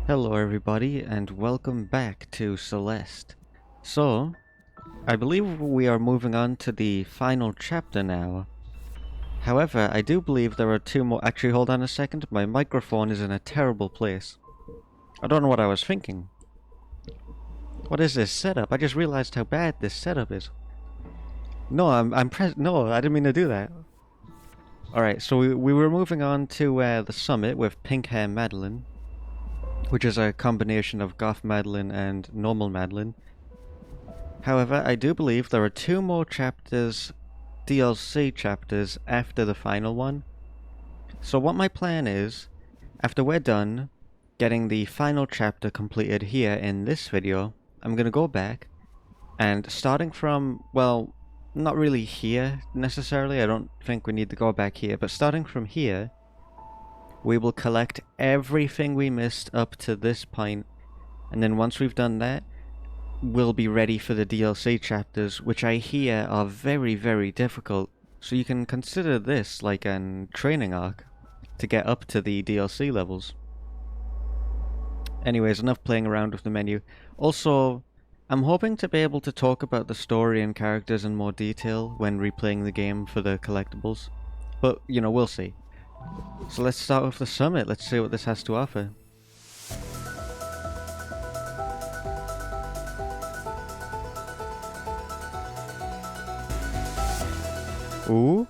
Hello everybody and welcome back to Celeste. So, I believe we are moving on to the final chapter now. However, I do believe there are two more— actually, hold on a second, my microphone is in a terrible place. I don't know what I was thinking. What is this setup? I just realized how bad this setup is. No, no, I didn't mean to do that. Alright, so we were moving on to the summit with pink hair Madeline, which is a combination of goth Madeline and normal Madeline. However, I do believe there are two more chapters, DLC chapters, after the final one. So what my plan is, after we're done getting the final chapter completed here in this video, I'm gonna go back and starting from, well, not really here necessarily, I don't think we need to go back here, but starting from here, we will collect everything we missed up to this point, and then once we've done that, we'll be ready for the DLC chapters, which I hear are very, very difficult. So you can consider this like an training arc to get up to the DLC levels. Anyways, enough playing around with the menu. Also, I'm hoping to be able to talk about the story and characters in more detail when replaying the game for the collectibles. But, you know, we'll see. So let's start with the summit, let's see what this has to offer. Ooh.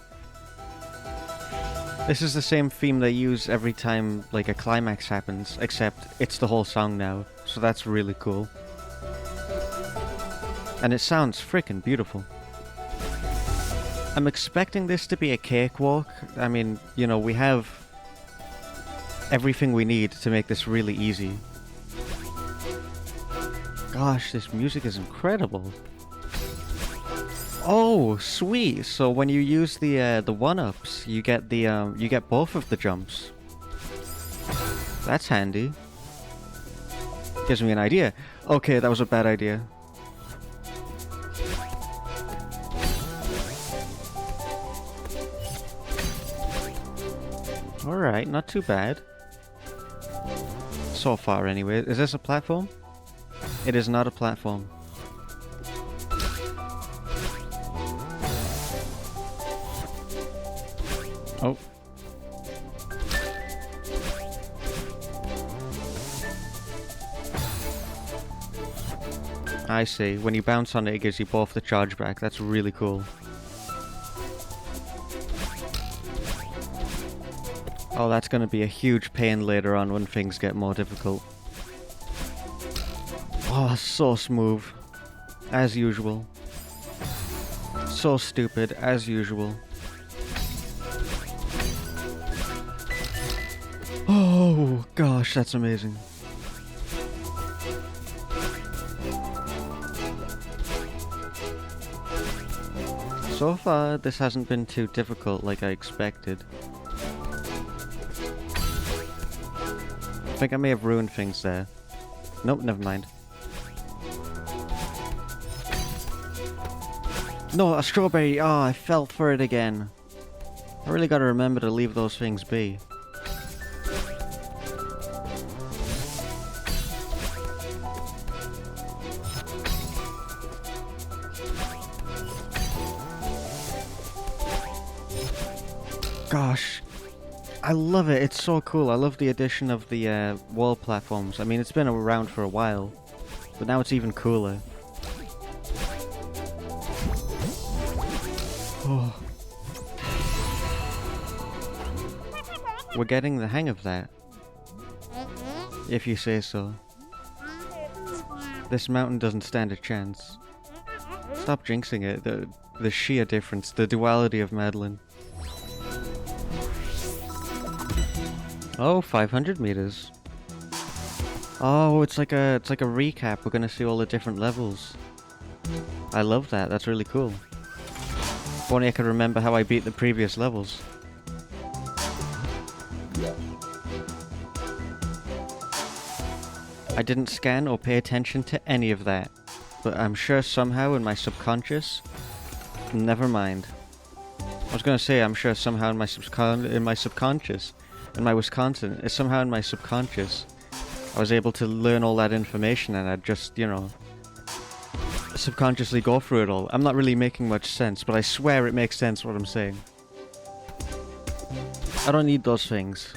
This is the same theme they use every time like a climax happens, except it's the whole song now, so that's really cool. And it sounds freaking beautiful. I'm expecting this to be a cakewalk. I mean, you know, we have everything we need to make this really easy. Gosh, this music is incredible. Oh, sweet! So when you use the one-ups, you get the you get both of the jumps. That's handy. Gives me an idea. Okay, that was a bad idea. Alright, not too bad. So far, anyway. Is this a platform? It is not a platform. Oh. I see. When you bounce on it, it gives you both the charge back. That's really cool. Oh, that's going to be a huge pain later on when things get more difficult. Oh, so smooth. As usual. So stupid, as usual. Oh, gosh, that's amazing. So far, this hasn't been too difficult like I expected. I think I may have ruined things there. Nope, never mind. No, a strawberry! Oh, I fell for it again. I really gotta remember to leave those things be. Gosh. I love it, it's so cool. I love the addition of the wall platforms. I mean, it's been around for a while, but now it's even cooler. Oh. We're getting the hang of that. If you say so. This mountain doesn't stand a chance. Stop jinxing it. The sheer difference, the duality of Madeline. Oh, 500 meters. Oh, it's like a recap. We're gonna see all the different levels. I love that. That's really cool. If only I could remember how I beat the previous levels. I didn't scan or pay attention to any of that, but I'm sure somehow in my subconscious. Never mind. I was gonna say I'm sure somehow in my subconscious. In my Wisconsin, it's somehow in my subconscious, I was able to learn all that information and I'd just, you know, subconsciously go through it all. I'm not really making much sense, but I swear it makes sense what I'm saying. I don't need those things.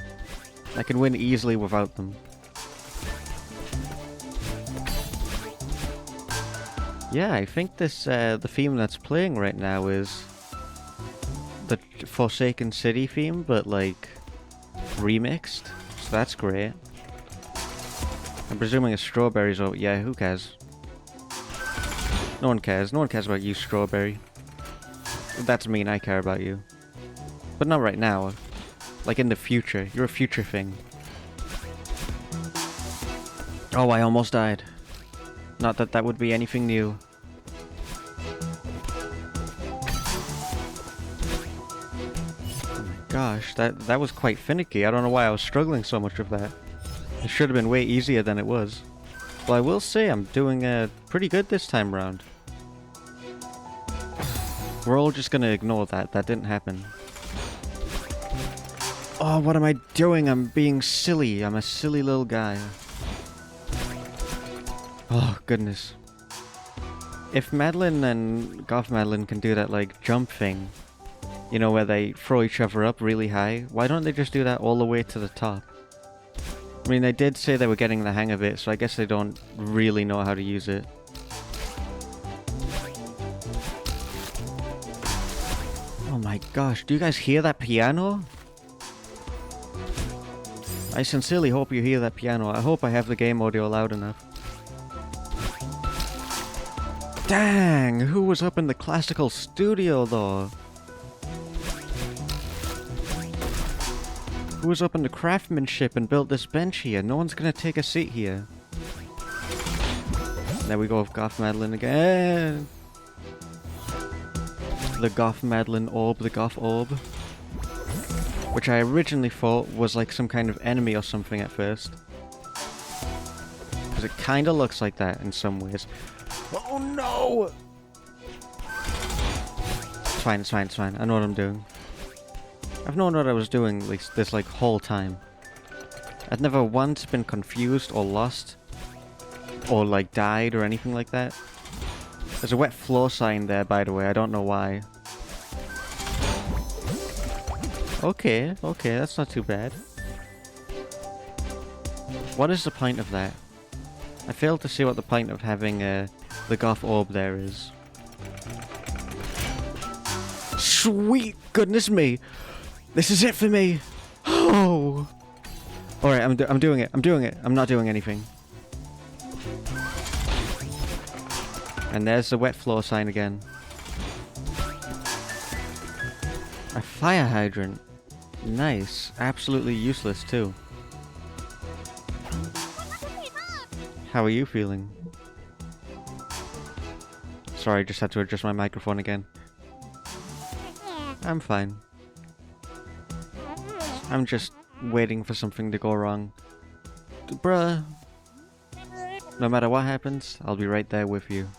I can win easily without them. Yeah, I think this, the theme that's playing right now is the Forsaken City theme, but like remixed. So that's great. I'm presuming it's strawberries or yeah, who cares? No one cares. No one cares about you, Strawberry. That's mean, I care about you. But not right now. Like in the future. You're a future thing. Oh, I almost died. Not that that would be anything new. Oh my gosh, that was quite finicky. I don't know why I was struggling so much with that. It should have been way easier than it was. Well, I will say I'm doing pretty good this time around. We're all just gonna ignore that. That didn't happen. Oh, what am I doing? I'm being silly. I'm a silly little guy. Oh, goodness. If Madeline and Goth Madeline can do that, like, jump thing, you know, where they throw each other up really high, why don't they just do that all the way to the top? I mean, they did say they were getting the hang of it, so I guess they don't really know how to use it. Oh my gosh, do you guys hear that piano? I sincerely hope you hear that piano. I hope I have the game audio loud enough. Dang, who was up in the classical studio though? Who was up in the craftsmanship and built this bench here? No one's gonna take a seat here. There we go with Goth Madeline again. The Goth Madeline orb, the Goth orb. Which I originally thought was like some kind of enemy or something at first. Because it kinda looks like that in some ways. Oh no! It's fine, it's fine, it's fine. I know what I'm doing. I've known what I was doing this like whole time. I've never once been confused or lost. Or like died or anything like that. There's a wet floor sign there, by the way. I don't know why. Okay, okay, that's not too bad. What is the point of that? I failed to see what the point of having the Goth orb there is. Sweet goodness me! This is it for me! Oh! Alright, I'm doing it. I'm doing it. I'm not doing anything. And there's the wet floor sign again. A fire hydrant. Nice. Absolutely useless too. How are you feeling? Sorry, just had to adjust my microphone again. I'm fine. I'm just waiting for something to go wrong. Bruh. No matter what happens, I'll be right there with you.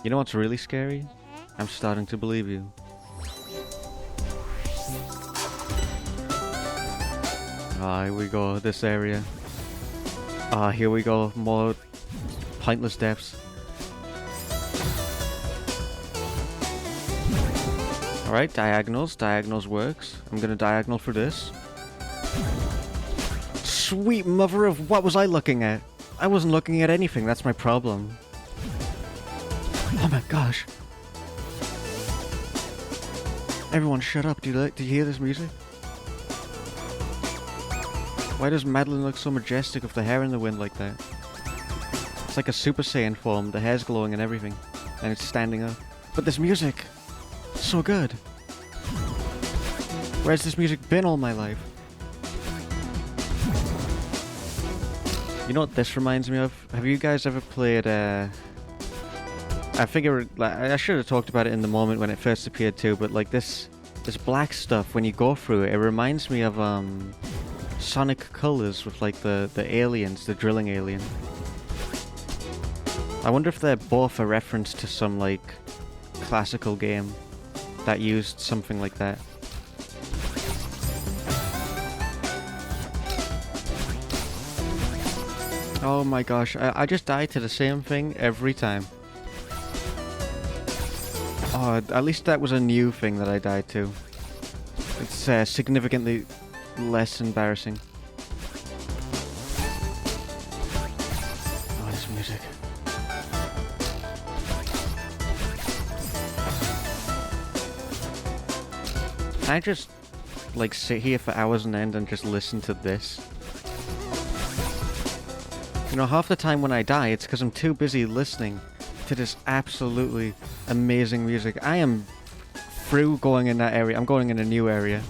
You know what's really scary? I'm starting to believe you. Ah, here we go, this area. Ah, here we go, more pointless deaths. Alright, diagonals. Diagonals works. I'm gonna diagonal for this. Sweet mother of... What was I looking at? I wasn't looking at anything, that's my problem. Oh my gosh. Everyone shut up, do you hear this music? Why does Madeline look so majestic with the hair in the wind like that? It's like a Super Saiyan form, the hair's glowing and everything. And it's standing up. But this music... so good. Where's this music been all my life? You know what this reminds me of? Have you guys ever played, I figure, like, I should have talked about it in the moment when it first appeared too, but like this black stuff, when you go through it, it reminds me of, Sonic Colors with like the aliens, the drilling alien. I wonder if they're both a reference to some like classical game that used something like that. Oh my gosh, I just die to the same thing every time. Oh, at least that was a new thing that I died to. It's significantly less embarrassing. Oh, this music. I just, like, sit here for hours on end and just listen to this. You know, half the time when I die, it's because I'm too busy listening to this absolutely amazing music. I am through going in that area. I'm going in a new area.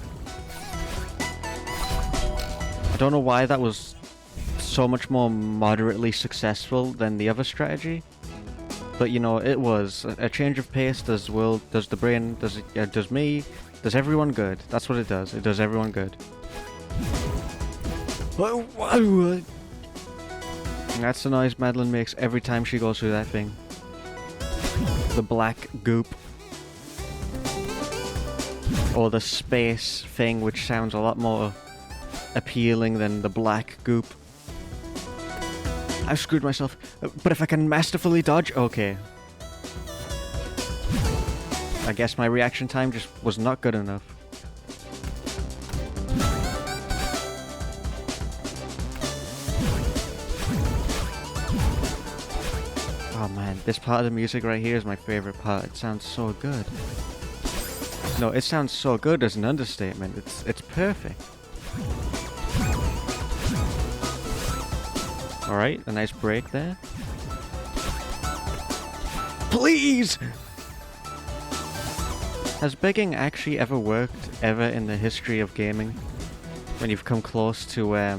I don't know why that was so much more moderately successful than the other strategy. But, you know, it was. A change of pace does the brain, does me, does everyone good. That's what it does. It does everyone good. And that's the noise Madeline makes every time she goes through that thing. The black goop. Or the space thing, which sounds a lot more appealing than the black goop. I've screwed myself. But if I can masterfully dodge, okay. I guess my reaction time just was not good enough. Oh man, this part of the music right here is my favorite part. It sounds so good. No, it sounds so good as an understatement. It's perfect. Alright, a nice break there. Please! Has begging actually ever worked ever in the history of gaming? When you've come close to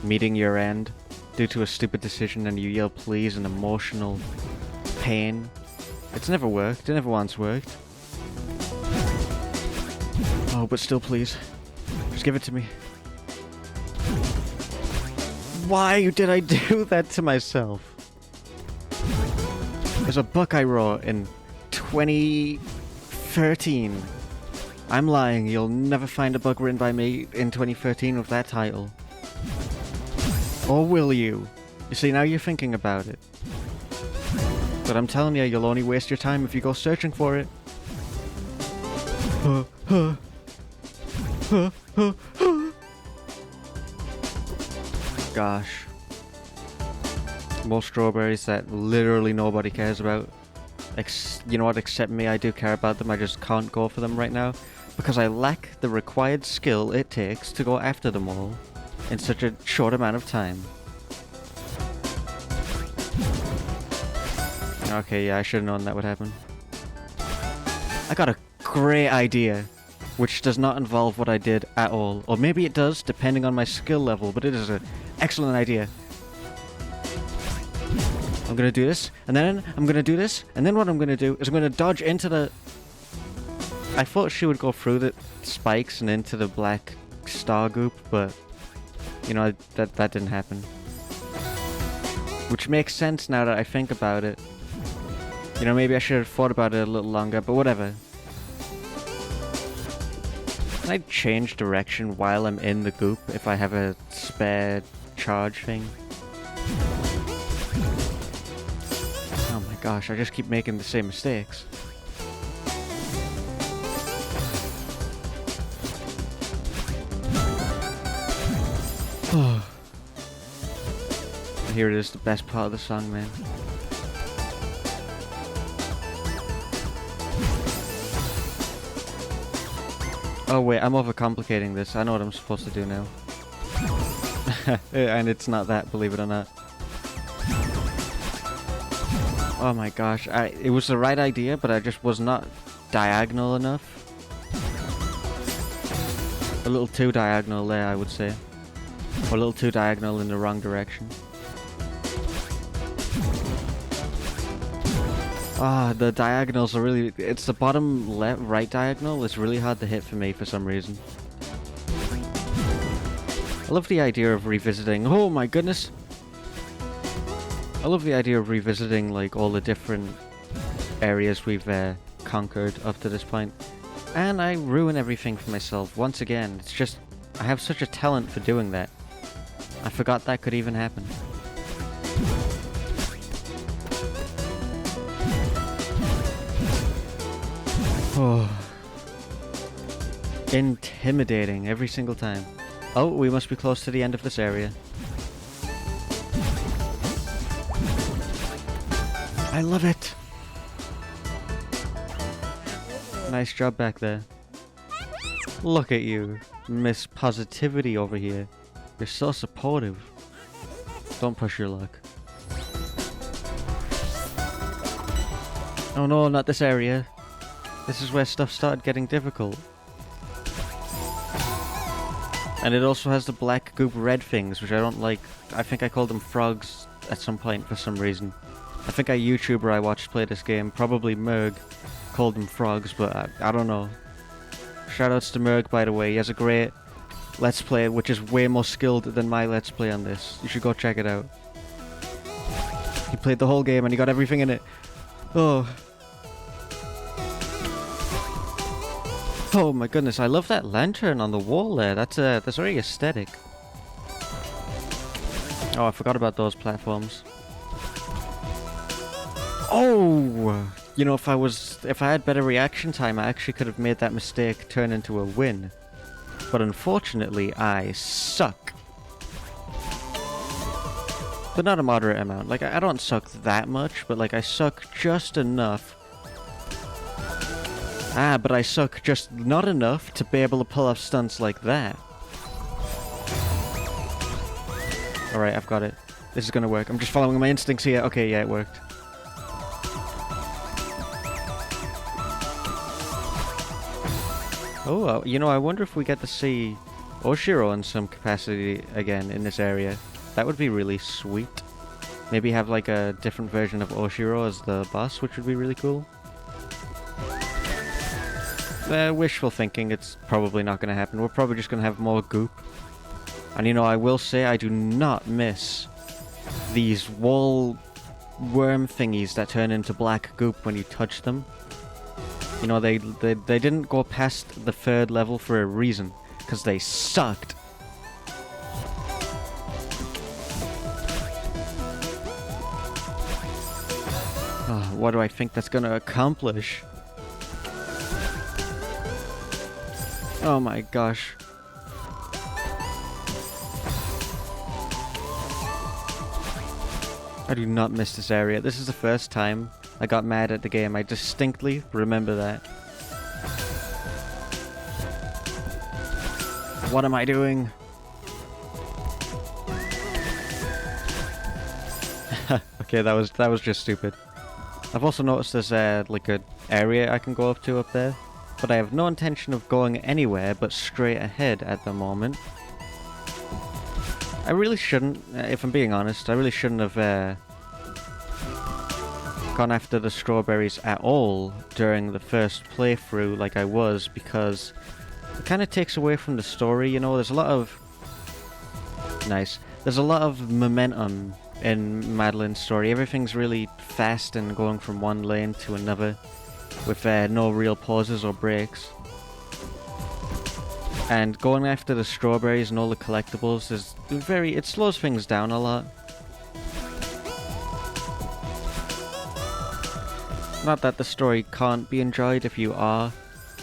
meeting your end due to a stupid decision and you yell please in emotional pain? It's never worked. It never once worked. Oh, but still please. Just give it to me. Why did I do that to myself? There's a book I wrote in 2013. I'm lying. You'll never find a book written by me in 2013 with that title. Or will you? You see, now you're thinking about it. But I'm telling you, you'll only waste your time if you go searching for it. Gosh. More strawberries that literally nobody cares about. You know what, except me, I do care about them. I just can't go for them right now. Because I lack the required skill it takes to go after them all in such a short amount of time. Okay, yeah, I should have known that would happen. I got a great idea, which does not involve what I did at all. Or maybe it does, depending on my skill level, but it is an excellent idea. I'm gonna do this, and then I'm gonna do this, and then what I'm gonna do is I'm gonna dodge into the... I thought she would go through the spikes and into the black star goop, but... You know, that didn't happen. Which makes sense now that I think about it. You know, maybe I should have thought about it a little longer, but whatever. Can I change direction while I'm in the goop if I have a spare charge thing? Oh my gosh, I just keep making the same mistakes. Here it is, the best part of the song, man. Oh wait, I'm overcomplicating this. I know what I'm supposed to do now. And it's not that, believe it or not. Oh my gosh, it was the right idea, but I just was not diagonal enough. A little too diagonal there, I would say. Or a little too diagonal in the wrong direction. Ah, the diagonals are really... It's the bottom left, right diagonal. It's really hard to hit for me for some reason. I love the idea of revisiting... Oh my goodness! I love the idea of revisiting, like, all the different areas we've conquered up to this point. And I ruin everything for myself once again. It's just... I have such a talent for doing that. I forgot that could even happen. intimidating every single time. Oh, we must be close to the end of this area. I love it! Nice job back there. Look at you, Miss Positivity over here. You're so supportive. Don't push your luck. Oh no, not this area. This is where stuff started getting difficult. And it also has the black goop red things, which I don't like. I think I called them frogs at some point for some reason. I think a YouTuber I watched play this game, probably Merg, called them frogs, but I don't know. Shoutouts to Merg, by the way. He has a great Let's Play, which is way more skilled than my Let's Play on this. You should go check it out. He played the whole game and he got everything in it. Oh. Oh my goodness, I love that lantern on the wall there. That's very aesthetic. Oh, I forgot about those platforms. Oh! You know, if I had better reaction time, I actually could have made that mistake turn into a win. But unfortunately, I suck. But not a moderate amount. Like, I don't suck that much, but like, I suck just enough. Ah, but I suck just not enough to be able to pull off stunts like that. Alright, I've got it. This is gonna work. I'm just following my instincts here. Okay, yeah, it worked. Oh, you know, I wonder if we get to see Oshiro in some capacity again in this area. That would be really sweet. Maybe have like a different version of Oshiro as the boss, which would be really cool. Wishful thinking, it's probably not going to happen. We're probably just going to have more goop. And you know, I will say I do not miss these wall worm thingies that turn into black goop when you touch them. You know, they didn't go past the third level for a reason, because they sucked. Oh, what do I think that's going to accomplish? Oh my gosh. I do not miss this area. This is the first time I got mad at the game. I distinctly remember that. What am I doing? Okay, that was just stupid. I've also noticed there's like an area I can go up to up there, but I have no intention of going anywhere but straight ahead at the moment. I really shouldn't, if I'm being honest, I really shouldn't have gone after the strawberries at all during the first playthrough like I was, because it kind of takes away from the story, you know. There's a lot of... Nice. There's a lot of momentum in Madeline's story. Everything's really fast and going from one lane to another with no real pauses or breaks. And going after the strawberries and all the collectibles is it slows things down a lot. Not that the story can't be enjoyed if you are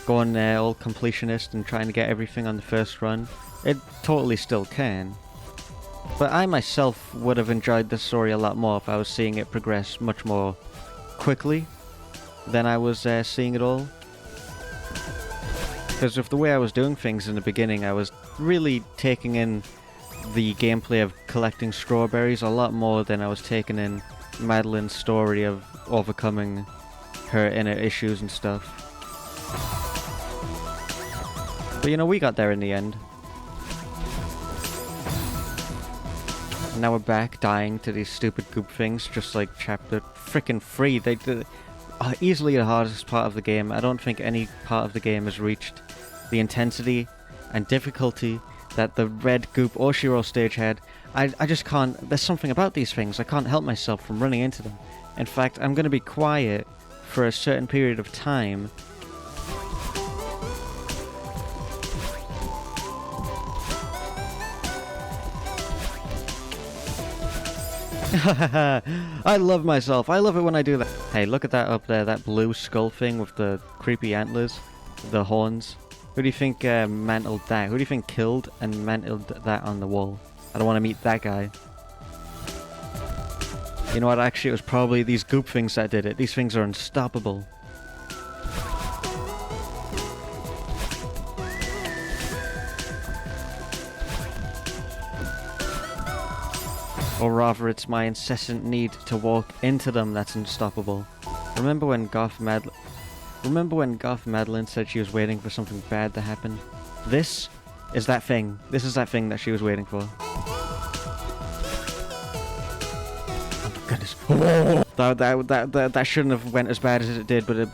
going there all completionist and trying to get everything on the first run. It totally still can. But I myself would have enjoyed the story a lot more if I was seeing it progress much more quickly than I was seeing it all. Because of the way I was doing things in the beginning, I was really taking in the gameplay of collecting strawberries a lot more than I was taking in Madeline's story of overcoming her inner issues and stuff. But you know, we got there in the end. And now we're back dying to these stupid goop things, just like chapter frickin' 3. They did easily the hardest part of the game. I don't think any part of the game has reached the intensity and difficulty that the red goop Oshiro stage had. I just can't... There's something about these things. I can't help myself from running into them. In fact, I'm going to be quiet for a certain period of time. I love myself. I love it when I do that. Hey, look at that up there, that blue skull thing with the creepy antlers, the horns. Who do you think mantled that? Who do you think killed and mantled that on the wall? I don't want to meet that guy. You know what, actually it was probably these goop things that did it. These things are unstoppable. Or rather, it's my incessant need to walk into them that's unstoppable. Remember when Goth Madeline said she was waiting for something bad to happen? This is that thing. This is that thing that she was waiting for. Oh my goodness. Whoa. That shouldn't have went as bad as it did, but it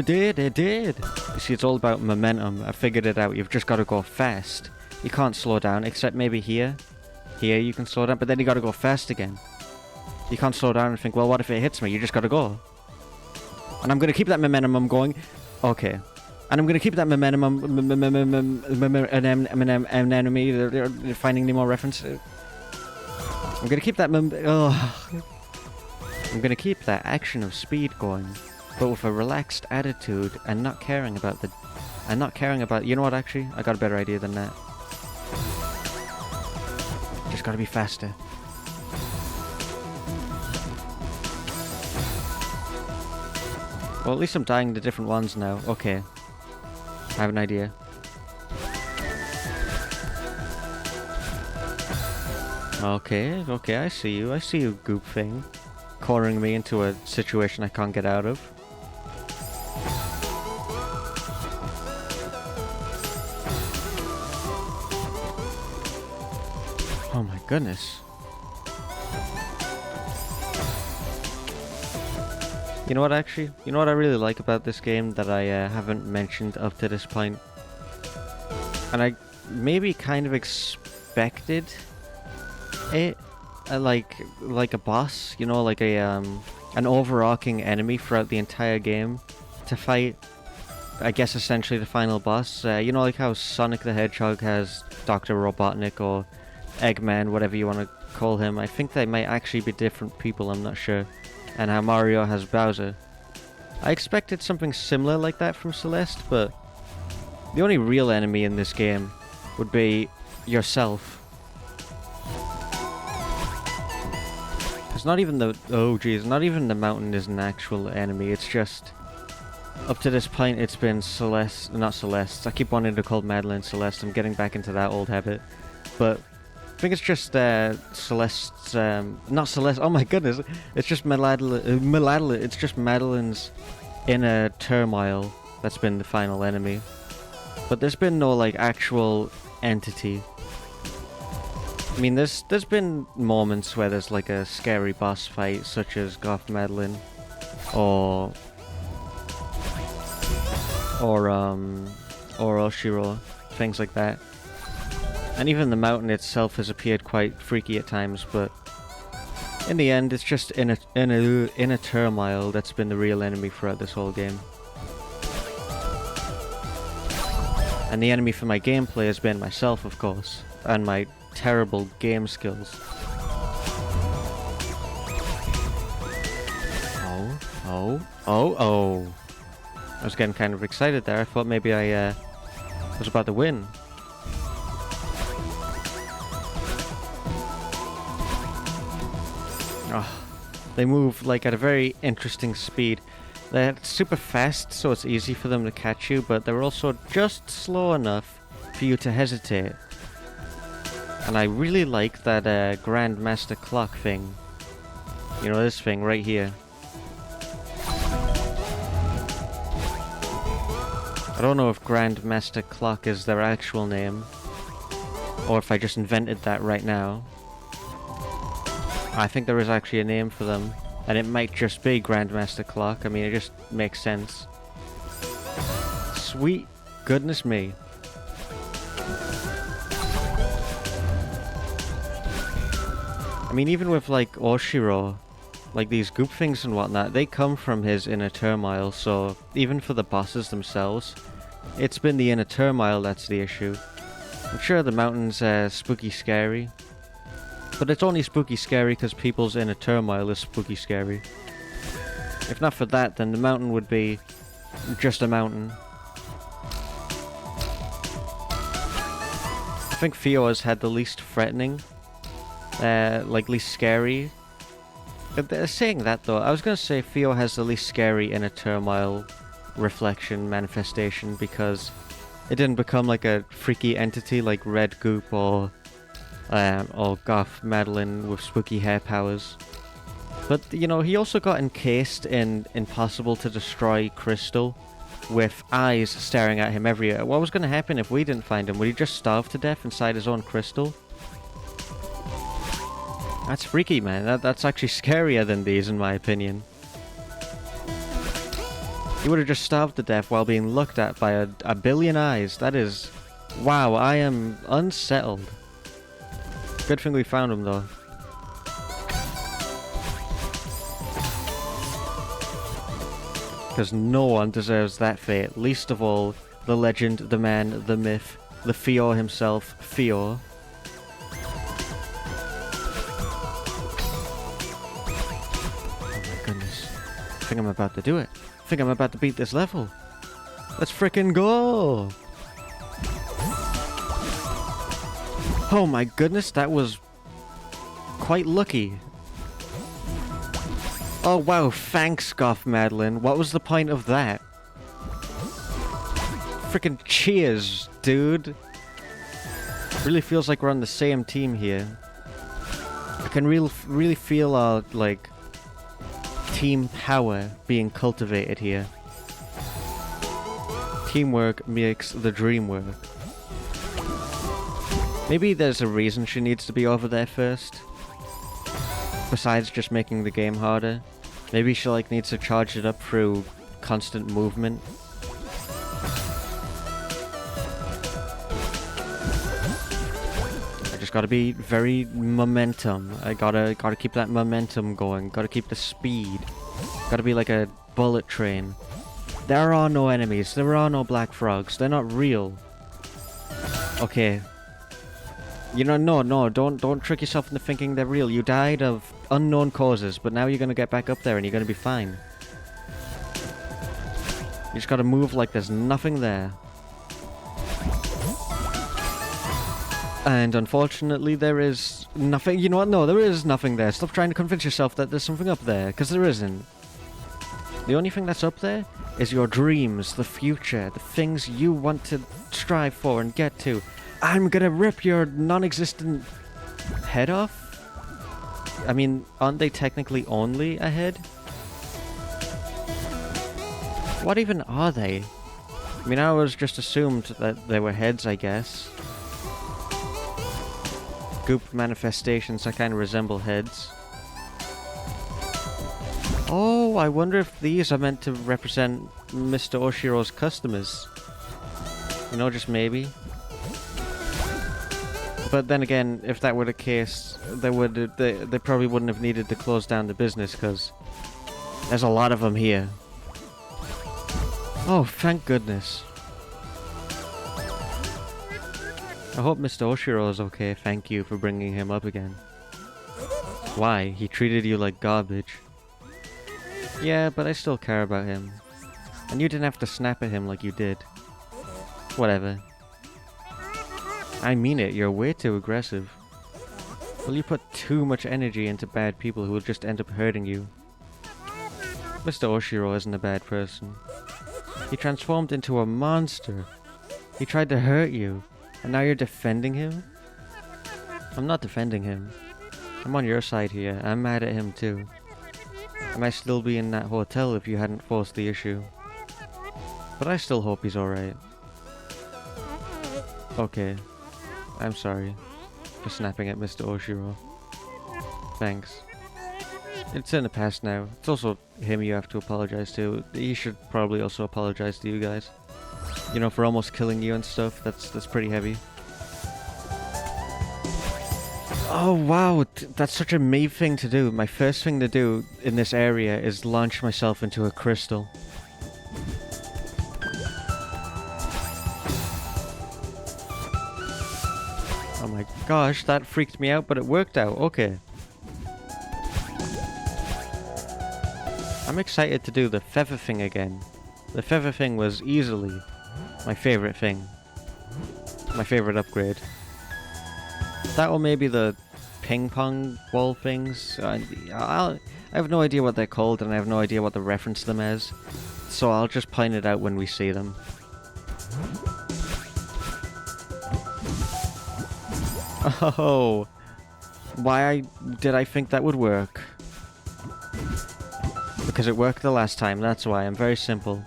did. It did. You see, it's all about momentum. I figured it out. You've just got to go fast. You can't slow down, except maybe here. Here you can slow down, but then you gotta go fast again. You can't slow down and think, well, what if it hits me? You just gotta go. And I'm gonna keep that momentum I'm going. Okay. And I'm gonna keep that momentum an enemy, Finding Nemo reference. I'm gonna keep that I'm gonna keep that action of speed going, but with a relaxed attitude and not caring about you know what, actually? I got a better idea than that. Just gotta be faster. Well, at least I'm dying to different ones now. Okay. I have an idea. Okay, I see you. I see you, goop thing. Cornering me into a situation I can't get out of. Oh my goodness. You know what, actually? You know what I really like about this game that I haven't mentioned up to this point? And I maybe kind of expected it, like a boss, you know, like an overarching enemy throughout the entire game to fight, I guess essentially the final boss. You know, like how Sonic the Hedgehog has Dr. Robotnik or Eggman, whatever you want to call him. I think they might actually be different people, I'm not sure. And how Mario has Bowser. I expected something similar like that from Celeste, but the only real enemy in this game would be yourself. It's not even the... oh geez, not even the mountain is an actual enemy, it's just... up to this point it's been Celeste... not Celeste, I keep wanting to call Madeline Celeste, I'm getting back into that old habit. But... I think it's just Celeste's, not Celeste, oh my goodness, it's just it's just Madeline's inner turmoil that's been the final enemy. But there's been no, like, actual entity. I mean, there's been moments where there's, like, a scary boss fight, such as Goth Madeline, or Oshiro, things like that. And even the mountain itself has appeared quite freaky at times, but in the end, it's just inner turmoil that's been the real enemy throughout this whole game. And the enemy for my gameplay has been myself, of course, and my terrible game skills. Oh. I was getting kind of excited there. I thought maybe I was about to win. Oh, they move like at a very interesting speed. They're super fast, so it's easy for them to catch you, but they're also just slow enough for you to hesitate. And I really like that Grandmaster Clock thing. You know, this thing right here. I don't know if Grandmaster Clock is their actual name, or if I just invented that right now. I think there is actually a name for them, and it might just be Grandmaster Clock. I mean, it just makes sense. Sweet goodness me. I mean, even with, like, Oshiro, like these goop things and whatnot, they come from his inner turmoil, so even for the bosses themselves, it's been the inner turmoil that's the issue. I'm sure the mountain's spooky scary, but it's only spooky scary because people's inner turmoil is spooky scary. If not for that, then the mountain would be just a mountain. think Fio's had the least threatening, like least scary. Saying that though, I was gonna say Fio has the least scary inner turmoil reflection manifestation because it didn't become like a freaky entity like Red Goop or Goth Madeline with spooky hair powers. But, you know, he also got encased in impossible to destroy crystal with eyes staring at him everywhere. What was going to happen if we didn't find him? Would he just starve to death inside his own crystal? That's freaky, man. That's actually scarier than these, in my opinion. He would have just starved to death while being looked at by a billion eyes. That is... Wow, I am unsettled. Good thing we found him, though. Because no one deserves that fate. Least of all, the legend, the man, the myth, the Fio himself, Fio. Oh my goodness. I think I'm about to do it. I think I'm about to beat this level. Let's frickin' go! Oh my goodness, that was quite lucky. Oh wow, thanks, Goth Madeline. What was the point of that? Frickin' cheers, dude. Really feels like we're on the same team here. I can really feel our, like, team power being cultivated here. Teamwork makes the dream work. Maybe there's a reason she needs to be over there first. Besides just making the game harder. Maybe she like needs to charge it up through constant movement. I just gotta be very momentum. I gotta keep that momentum going. Gotta keep the speed. Gotta be like a bullet train. There are no enemies. There are no black frogs. They're not real. Okay. You know, no, don't trick yourself into thinking they're real. You died of unknown causes, but now you're gonna get back up there and you're gonna be fine. You just gotta move like there's nothing there. And unfortunately, there is nothing. You know what? No, there is nothing there. Stop trying to convince yourself that there's something up there, because there isn't. The only thing that's up there is your dreams, the future, the things you want to strive for and get to. I'm gonna rip your non-existent head off? I mean, aren't they technically only a head? What even are they? I mean, I always just assumed that they were heads, I guess. Goop manifestations that kind of resemble heads. Oh, I wonder if these are meant to represent Mr. Oshiro's customers. You know, just maybe. But then again, if that were the case, they probably wouldn't have needed to close down the business, because there's a lot of them here. Oh, thank goodness. I hope Mr. Oshiro is okay. Thank you for bringing him up again. Why? He treated you like garbage. Yeah, but I still care about him. And you didn't have to snap at him like you did. Whatever. I mean it, you're way too aggressive. Well, you put too much energy into bad people who will just end up hurting you. Mr. Oshiro isn't a bad person. He transformed into a monster. He tried to hurt you, and now you're defending him? I'm not defending him. I'm on your side here. I'm mad at him too. I might still be in that hotel if you hadn't forced the issue. But I still hope he's alright. Okay. I'm sorry for snapping at Mr. Oshiro. Thanks. It's in the past now. It's also him you have to apologize to. He should probably also apologize to you guys. You know, for almost killing you and stuff. That's pretty heavy. Oh wow, that's such a me thing to do. My first thing to do in this area is launch myself into a crystal. Oh my gosh, that freaked me out, but it worked out. Okay. I'm excited to do the feather thing again. The feather thing was easily my favorite thing. My favorite upgrade. That or maybe the ping pong ball things. I have no idea what they're called, and I have no idea what to reference them as. So I'll just point it out when we see them. Oh, why did I think that would work? Because it worked the last time, that's why. I'm very simple.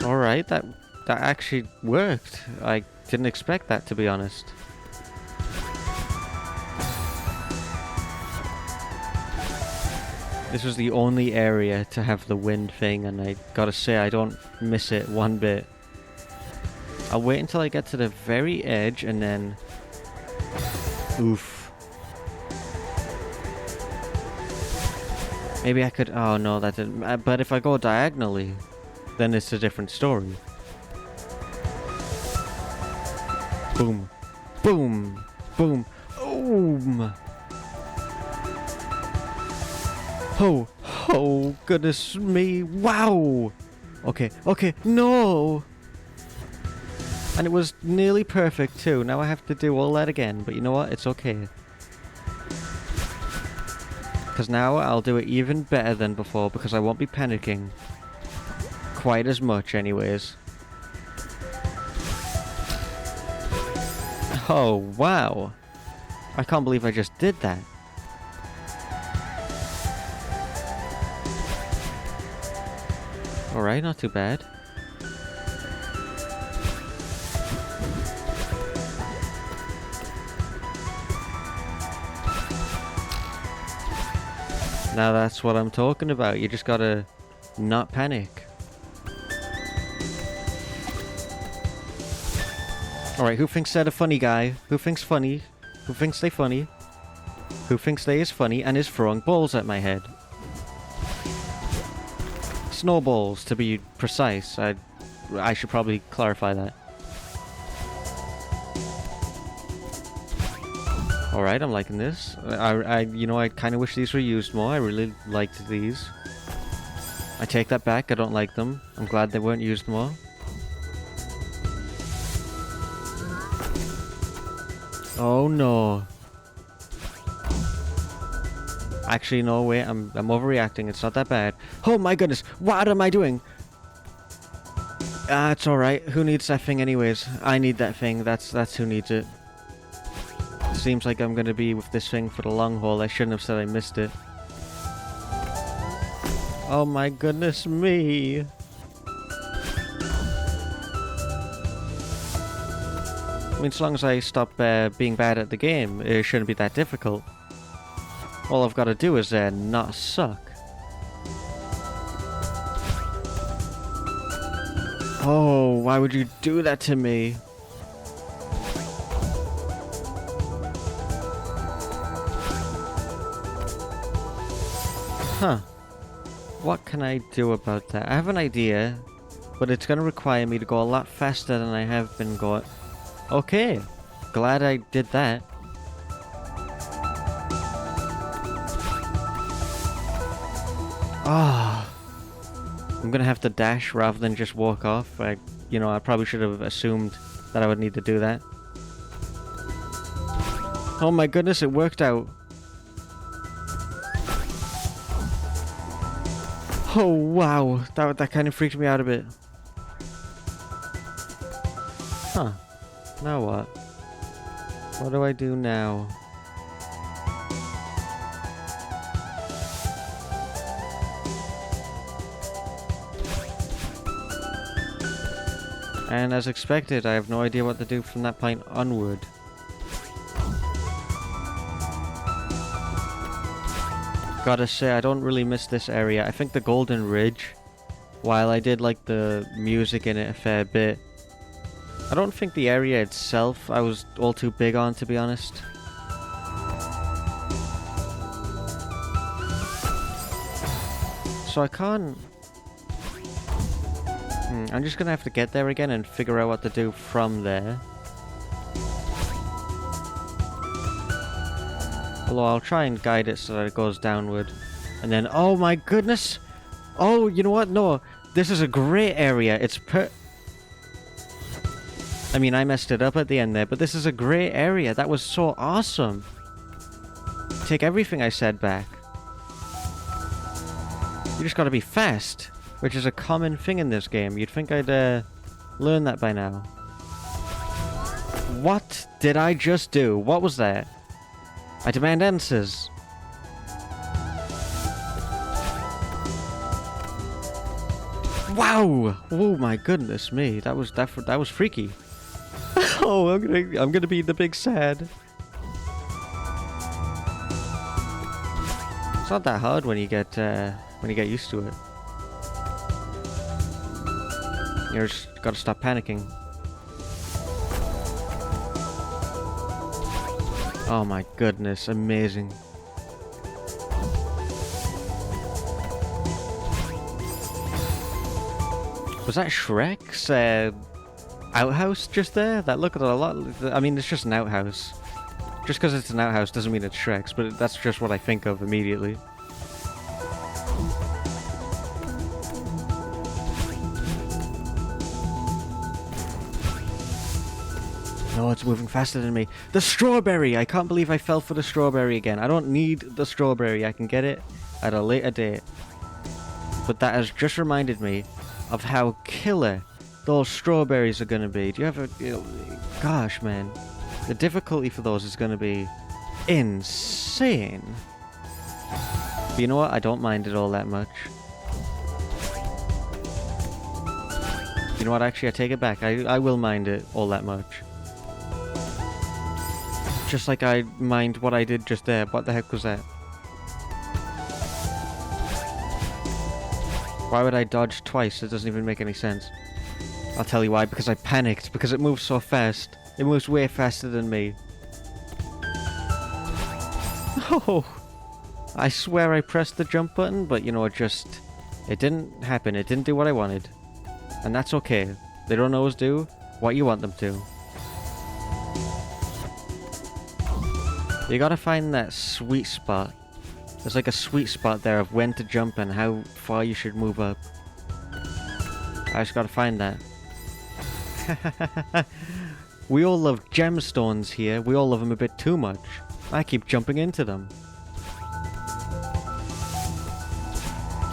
Alright, that actually worked. I didn't expect that, to be honest. This was the only area to have the wind thing, and I gotta say, I don't miss it one bit. I'll wait until I get to the very edge, and then... Oof. Maybe I could... Oh no, that didn't... But if I go diagonally, then it's a different story. Boom. Boom. Boom. Boom. Oh. Oh, goodness me. Wow. Okay. Okay. No. And it was nearly perfect too. Now I have to do all that again. But you know what? It's okay. Because now I'll do it even better than before, because I won't be panicking quite as much anyways. Oh, wow. I can't believe I just did that. Alright, not too bad. Now that's what I'm talking about. You just gotta not panic. Alright, who thinks they're the funny guy? Who thinks funny? Who thinks they funny? Who thinks they is funny and is throwing balls at my head? Snowballs, to be precise. I should probably clarify that. Alright, I'm liking this. You know, I kind of wish these were used more. I really liked these. I take that back. I don't like them. I'm glad they weren't used more. Oh no. Actually, no, wait, I'm overreacting. It's not that bad. Oh my goodness, what am I doing? It's alright. Who needs that thing anyways? I need that thing. That's who needs it. Seems like I'm gonna be with this thing for the long haul. I shouldn't have said I missed it. Oh my goodness me. I mean, as long as I stop being bad at the game, it shouldn't be that difficult. All I've got to do is not suck. Oh, why would you do that to me? Huh. What can I do about that? I have an idea, but it's going to require me to go a lot faster than I have been going. Okay. Glad I did that. Ah, I'm gonna have to dash rather than just walk off. I probably should have assumed that I would need to do that. Oh my goodness, it worked out. Oh wow, that kind of freaked me out a bit. Huh. Now what? What do I do now? And as expected, I have no idea what to do from that point onward. Gotta say, I don't really miss this area. I think the Golden Ridge, while I did like the music in it a fair bit, I don't think the area itself I was all too big on, to be honest. So I can't... I'm just gonna have to get there again and figure out what to do from there. Although I'll try and guide it so that it goes downward. And then, oh my goodness! Oh, you know what? No, this is a great area. It's I mean, I messed it up at the end there, but this is a great area. That was so awesome. Take everything I said back. You just gotta be fast, which is a common thing in this game. You'd think I'd learn that by now. What did I just do? What was that? I demand answers. Wow! Oh my goodness me, that was freaky. Oh, I'm gonna be the big sad. It's not that hard when you get used to it. You just gotta stop panicking. Oh my goodness, amazing. Was that Shrek's outhouse just there? That looked a lot... I mean, it's just an outhouse. Just because it's an outhouse doesn't mean it's Shrek's, but that's just what I think of immediately. No, it's moving faster than me. The strawberry! I can't believe I fell for the strawberry again. I don't need the strawberry. I can get it at a later date. But that has just reminded me of how killer those strawberries are going to be. Do you have a... Gosh, man. The difficulty for those is going to be insane. But you know what? I don't mind it all that much. You know what? Actually, I take it back. I will mind it all that much. Just like I mind what I did just there. What the heck was that? Why would I dodge twice? It doesn't even make any sense. I'll tell you why. Because I panicked. Because it moves so fast. It moves way faster than me. Oh! I swear I pressed the jump button, but you know, it didn't happen. It didn't do what I wanted. And that's okay. They don't always do what you want them to. You gotta find that sweet spot. There's like a sweet spot there of when to jump and how far you should move up. I just gotta find that. We all love gemstones here. We all love them a bit too much. I keep jumping into them.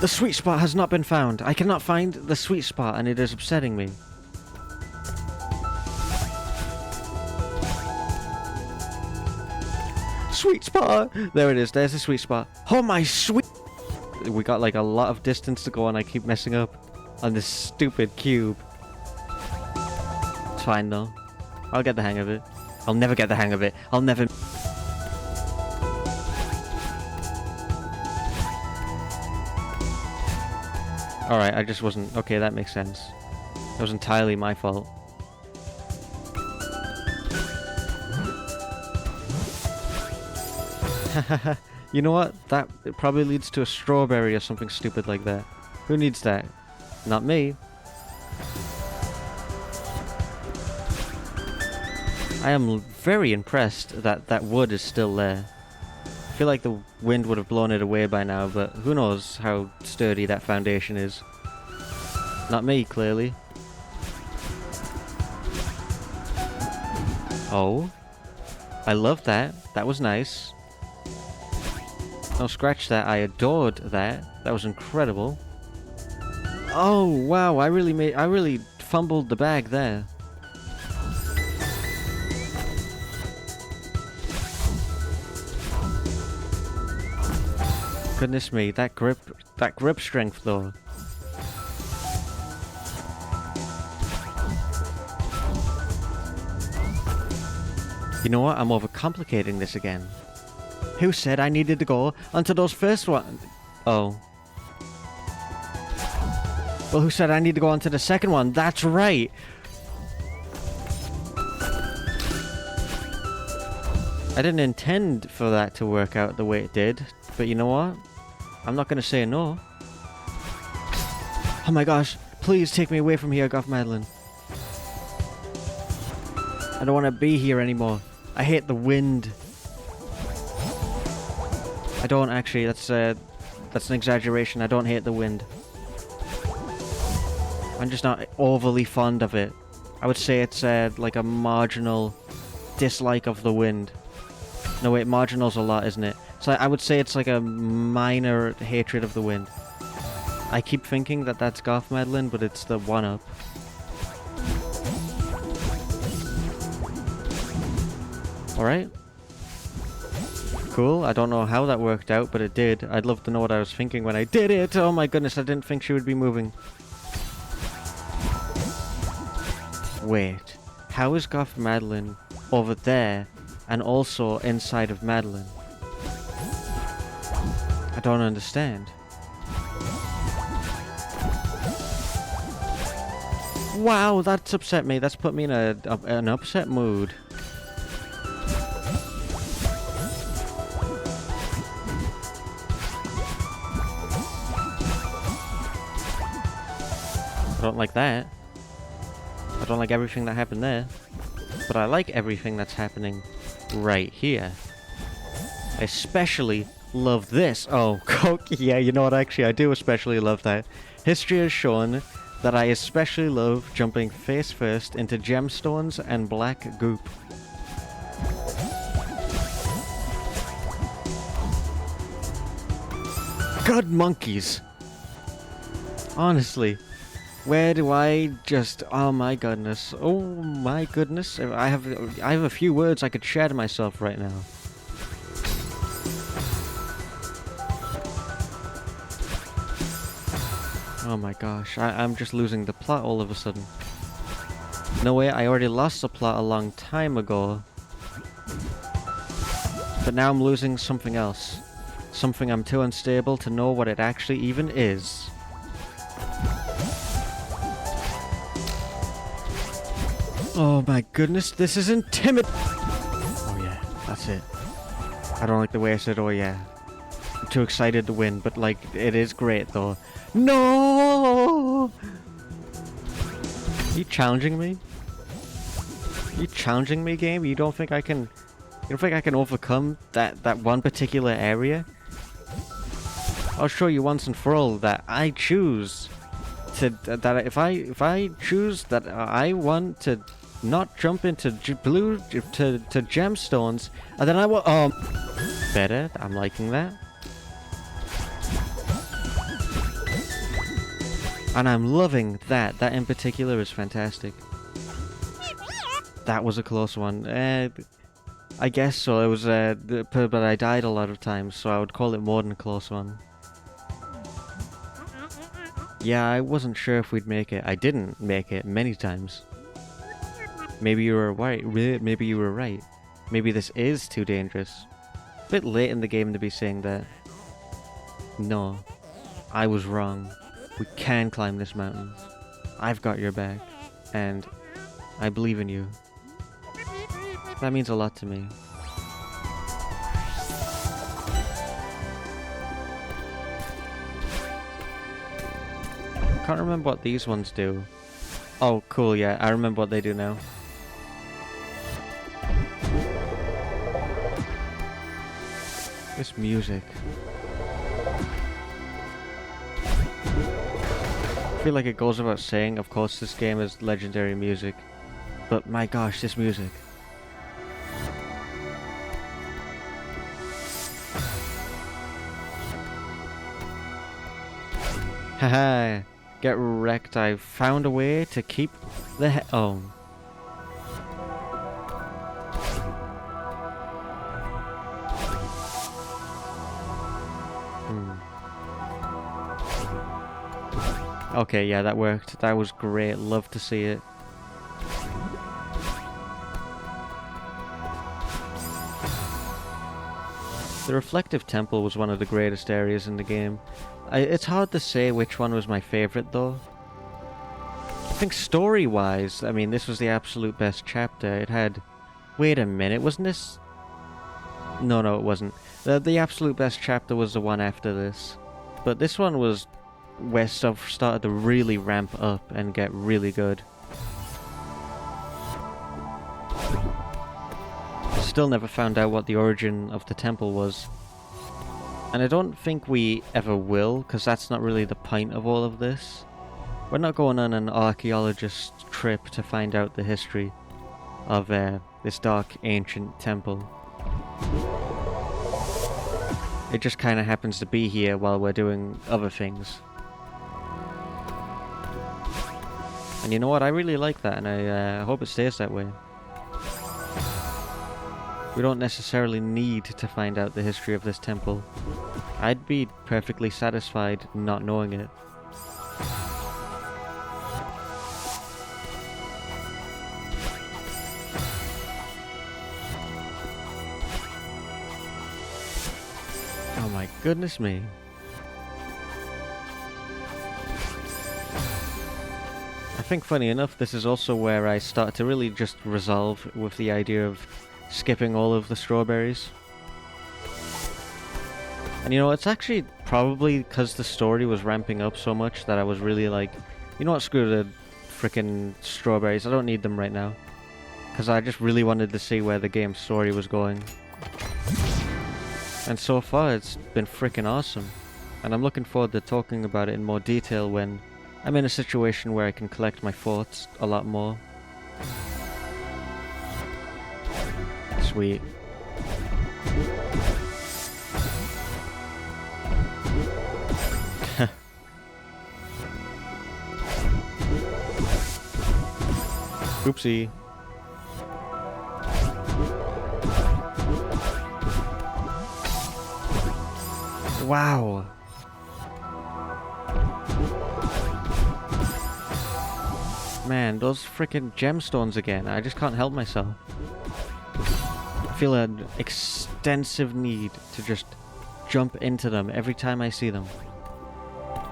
The sweet spot has not been found. I cannot find the sweet spot and it is upsetting me. Sweet spot! There it is. There's the sweet spot. Oh my sweet... We got like a lot of distance to go and I keep messing up on this stupid cube. It's fine though. I'll get the hang of it. I'll never get the hang of it. I'll never... Alright, I just wasn't... Okay, that makes sense. It was entirely my fault. You know what? That it probably leads to a strawberry or something stupid like that. Who needs that? Not me. I am very impressed that that wood is still there. I feel like the wind would have blown it away by now, but who knows how sturdy that foundation is. Not me, clearly. Oh. I love that. That was nice. No, scratch that. I adored that. That was incredible. Oh, wow. I really fumbled the bag there. Goodness me, that grip strength though. You know what? I'm overcomplicating this again. Who said I needed to go onto those first ones? Oh. Well, who said I need to go onto the second one? That's right. I didn't intend for that to work out the way it did, but you know what? I'm not gonna say no. Oh my gosh, please take me away from here, Goth Madeline. I don't want to be here anymore. I hate the wind. I don't actually, that's That's an exaggeration. I don't hate the wind. I'm just not overly fond of it. I would say it's like a marginal dislike of the wind. No wait, marginal's a lot, isn't it? So I would say it's like a minor hatred of the wind. I keep thinking that that's Garth Madeline, but it's the one-up. Alright. Cool. I don't know how that worked out, but it did. I'd love to know what I was thinking when I did it. Oh my goodness, I didn't think she would be moving. Wait. How is Garth Madeline over there and also inside of Madeline? I don't understand. Wow, that's upset me. That's put me in an upset mood. I don't like that. I don't like everything that happened there. But I like everything that's happening right here. I especially love this. Oh, yeah, you know what? Actually, I do especially love that. History has shown that I especially love jumping face first into gemstones and black goop. God, monkeys! Honestly, where do I just... Oh my goodness. Oh my goodness. I have a few words I could share to myself right now. Oh my gosh, I'm just losing the plot all of a sudden. No way, I already lost the plot a long time ago. But now I'm losing something else. Something I'm too unstable to know what it actually even is. Oh my goodness, this is intimidating! Oh yeah, that's it. I don't like the way I said oh yeah. I'm too excited to win, but like, it is great though. No! Are you challenging me? Are you challenging me, game? You don't think I can... You don't think I can overcome that one particular area? I'll show you once and for all that I choose to... That if I choose that I want to not jump into to gemstones, and then I will... better. I'm liking that. And I'm loving that. That in particular is fantastic. That was a close one. I guess so. It was, but I died a lot of times, so I would call it more than a close one. Yeah, I wasn't sure if we'd make it. I didn't make it many times. Maybe you were right. Maybe you were right. Maybe this is too dangerous. A bit late in the game to be saying that. No, I was wrong. We can climb this mountain. I've got your back. And I believe in you. That means a lot to me. Can't remember what these ones do. Oh, cool, yeah. I remember what they do now. This music. I feel like it goes without saying, of course this game is legendary music. But my gosh, this music. Haha, get wrecked. I found a way to keep the oh. Okay, yeah, that worked. That was great. Love to see it. The reflective temple was one of the greatest areas in the game. It's hard to say which one was my favorite, though. I think story-wise, I mean, this was the absolute best chapter. It had... Wait a minute, wasn't this... No, it wasn't. The absolute best chapter was the one after this. But this one was where stuff started to really ramp up and get really good. Still never found out what the origin of the temple was. And I don't think we ever will, because that's not really the point of all of this. We're not going on an archaeologist trip to find out the history of this dark ancient temple. It just kind of happens to be here while we're doing other things. And you know what, I really like that, and I hope it stays that way. We don't necessarily need to find out the history of this temple. I'd be perfectly satisfied not knowing it. Oh my goodness me. I think funny enough, this is also where I start to really just resolve with the idea of skipping all of the strawberries. And you know, it's actually probably because the story was ramping up so much that I was really like, you know what, screw the frickin' strawberries, I don't need them right now. Because I just really wanted to see where the game's story was going. And so far it's been frickin' awesome. And I'm looking forward to talking about it in more detail when I'm in a situation where I can collect my thoughts a lot more. Sweet. Oopsie. Wow. Man, those freaking gemstones again. I just can't help myself. I feel an extensive need to just jump into them every time I see them.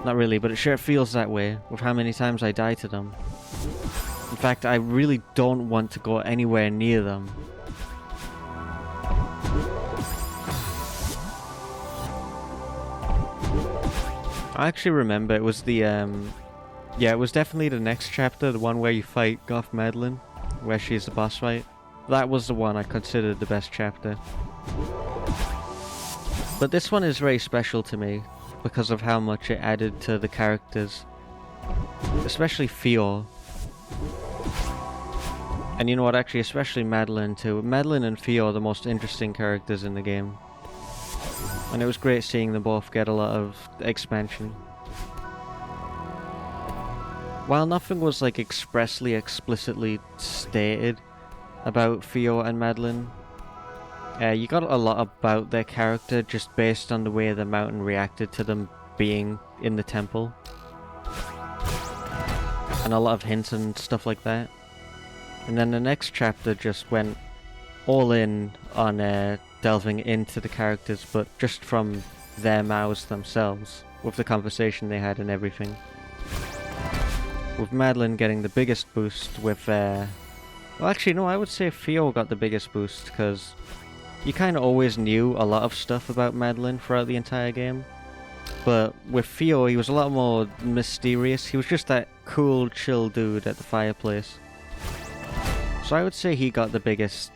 Not really, but it sure feels that way with how many times I die to them. In fact, I really don't want to go anywhere near them. I actually remember it was the, yeah, it was definitely the next chapter, the one where you fight Goth Madeline, where she's the boss fight. That was the one I considered the best chapter. But this one is very special to me, because of how much it added to the characters. Especially Fior. And you know what, actually, especially Madeline too. Madeline and Fior are the most interesting characters in the game. And it was great seeing them both get a lot of expansion. While nothing was like expressly, explicitly stated about Fior and Madeline, you got a lot about their character just based on the way the mountain reacted to them being in the temple. And a lot of hints and stuff like that. And then the next chapter just went all in on delving into the characters, but just from their mouths themselves, with the conversation they had and everything. With Madeline getting the biggest boost with, well actually no, I would say Fior got the biggest boost, because you kind of always knew a lot of stuff about Madeline throughout the entire game. But with Fior, he was a lot more mysterious. He was just that cool, chill dude at the fireplace. So I would say he got the biggest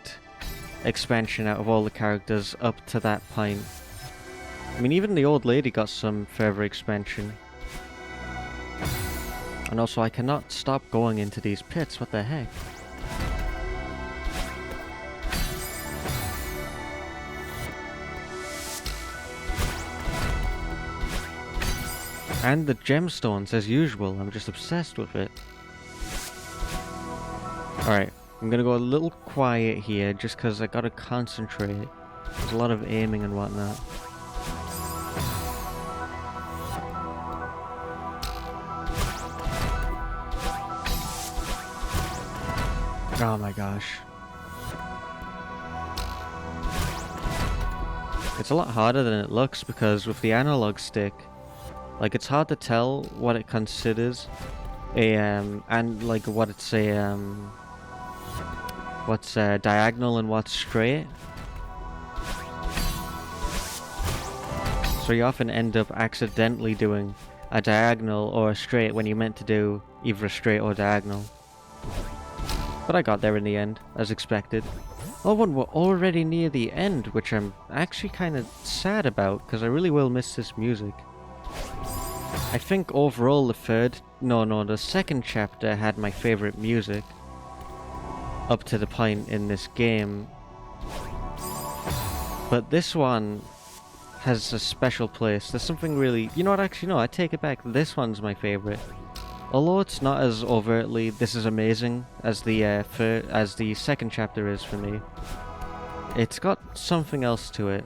expansion out of all the characters up to that point. I mean, even the old lady got some further expansion. And also, I cannot stop going into these pits, what the heck? And the gemstones, as usual, I'm just obsessed with it. Alright, I'm gonna go a little quiet here, just because I gotta concentrate. There's a lot of aiming and whatnot. Oh my gosh. It's a lot harder than it looks, because with the analog stick, like, it's hard to tell what it considers a, and like what it's a, what's diagonal and what's straight. So you often end up accidentally doing a diagonal or a straight when you meant to do either a straight or diagonal. But I got there in the end, as expected. Oh, and we're already near the end, which I'm actually kind of sad about, because I really will miss this music. I think overall the second chapter had my favorite music up to the point in this game. But this one has a special place. There's something really... You know what, actually, no, I take it back. This one's my favorite. Although it's not as overtly "this is amazing" as the second chapter is for me, it's got something else to it.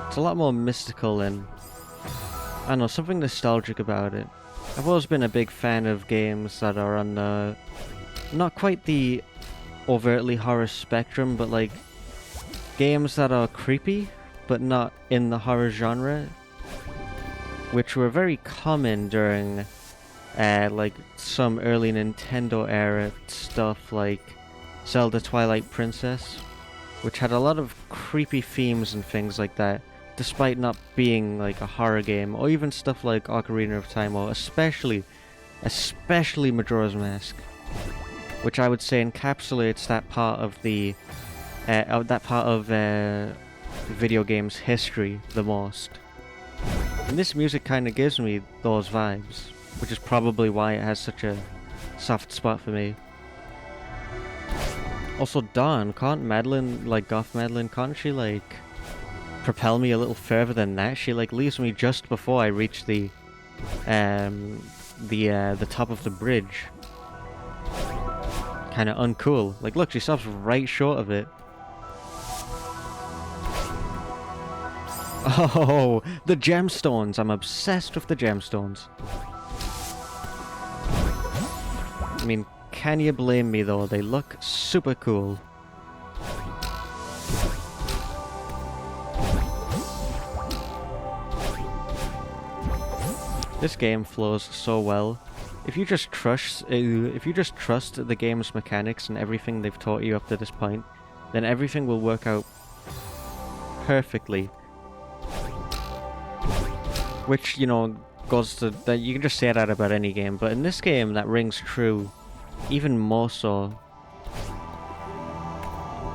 It's a lot more mystical and, I don't know, something nostalgic about it. I've always been a big fan of games that are on the, not quite the overtly horror spectrum, but like games that are creepy, but not in the horror genre, which were very common during like some early Nintendo era stuff like Zelda Twilight Princess, which had a lot of creepy themes and things like that, despite not being like a horror game, or even stuff like Ocarina of Time, or especially Majora's Mask, which I would say encapsulates that part of the video games history the most. And this music kind of gives me those vibes, which is probably why it has such a soft spot for me. Also, darn, can't Madeline, like Goth Madeline, can't she like propel me a little further than that? She like leaves me just before I reach the top of the bridge. Kind of uncool. Like, look, she stops right short of it. Oh, the gemstones! I'm obsessed with the gemstones. I mean, can you blame me though? They look super cool. This game flows so well. If you just trust the game's mechanics and everything they've taught you up to this point, then everything will work out perfectly. Which, you know, goes to that. You can just say that about any game, but in this game that rings true even more so.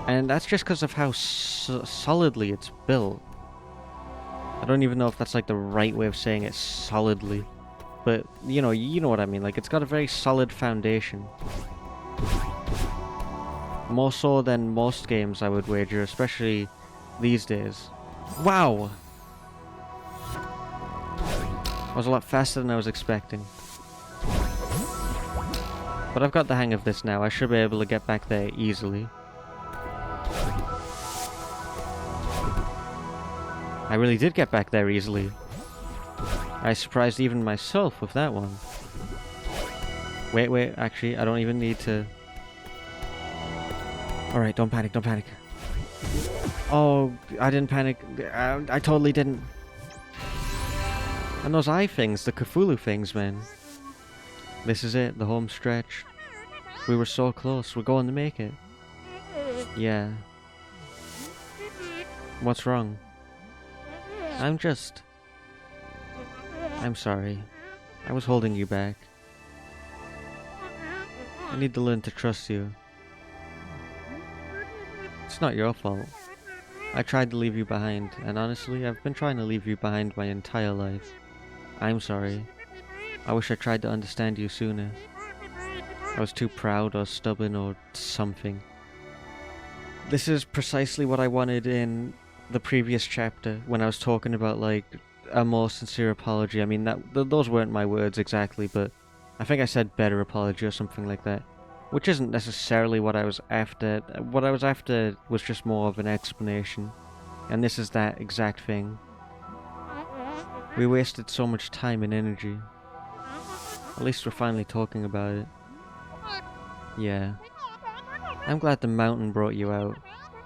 And that's just because of how solidly it's built. I don't even know if that's like the right way of saying it, solidly. But, you know what I mean. Like, it's got a very solid foundation. More so than most games, I would wager, especially these days. Wow! That was a lot faster than I was expecting. But I've got the hang of this now. I should be able to get back there easily. I really did get back there easily. I surprised even myself with that one. Wait, actually, I don't even need to... Alright, don't panic. Oh, I didn't panic. I totally didn't. And those eye things, the Cthulhu things, man. This is it, the home stretch. We were so close, we're going to make it. Yeah. What's wrong? I'm sorry. I was holding you back. I need to learn to trust you. It's not your fault. I tried to leave you behind, and honestly, I've been trying to leave you behind my entire life. I'm sorry. I wish I tried to understand you sooner. I was too proud or stubborn or something. This is precisely what I wanted in the previous chapter, when I was talking about, like, a more sincere apology. I mean, those weren't my words exactly, but I think I said better apology or something like that. Which isn't necessarily what I was after. What I was after was just more of an explanation. And this is that exact thing. We wasted so much time and energy. At least we're finally talking about it. Yeah. I'm glad the mountain brought you out.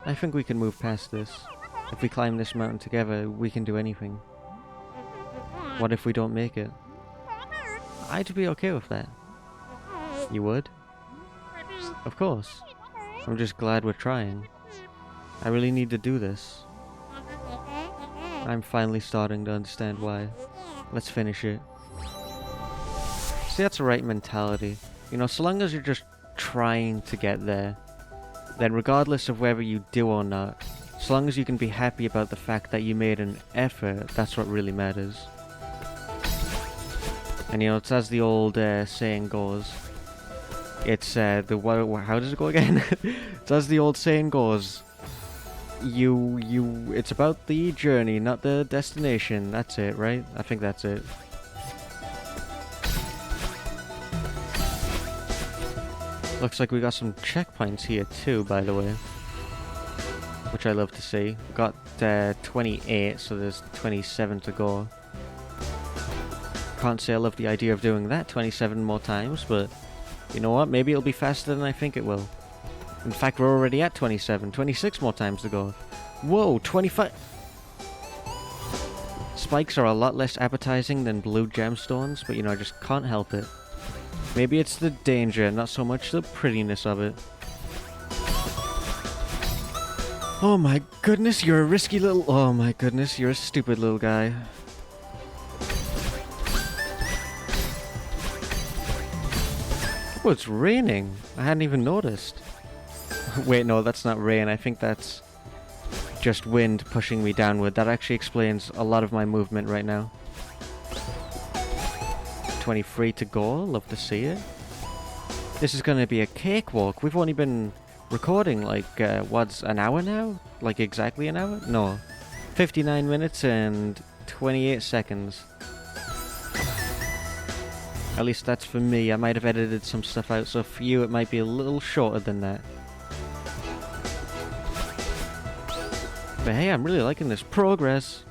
I think we can move past this. If we climb this mountain together, we can do anything. What if we don't make it? I'd be okay with that. You would? Of course. I'm just glad we're trying. I really need to do this. I'm finally starting to understand why. Let's finish it. See, that's the right mentality. You know, so long as you're just trying to get there, then regardless of whether you do or not, as long as you can be happy about the fact that you made an effort, that's what really matters. And you know, it's as the old saying goes, it's how does it go again? It's as the old saying goes, it's about the journey, not the destination. That's it, right? I think that's it. Looks like we got some checkpoints here too, by the way, which I love to see. We got 28, so there's 27 to go. Can't say I love the idea of doing that 27 more times, but you know what? Maybe it'll be faster than I think it will. In fact, we're already at 27. 26 more times to go. Whoa, 25. Spikes are a lot less appetizing than blue gemstones, but you know, I just can't help it. Maybe it's the danger, not so much the prettiness of it. Oh my goodness, you're a risky little... Oh my goodness, you're a stupid little guy. Oh, it's raining. I hadn't even noticed. Wait, no, that's not rain. I think that's just wind pushing me downward. That actually explains a lot of my movement right now. 23 to go. Love to see it. This is going to be a cakewalk. We've only been recording like, what's an hour now? Like exactly an hour? No. 59 minutes and 28 seconds. At least that's for me. I might have edited some stuff out, so for you it might be a little shorter than that. But hey, I'm really liking this progress.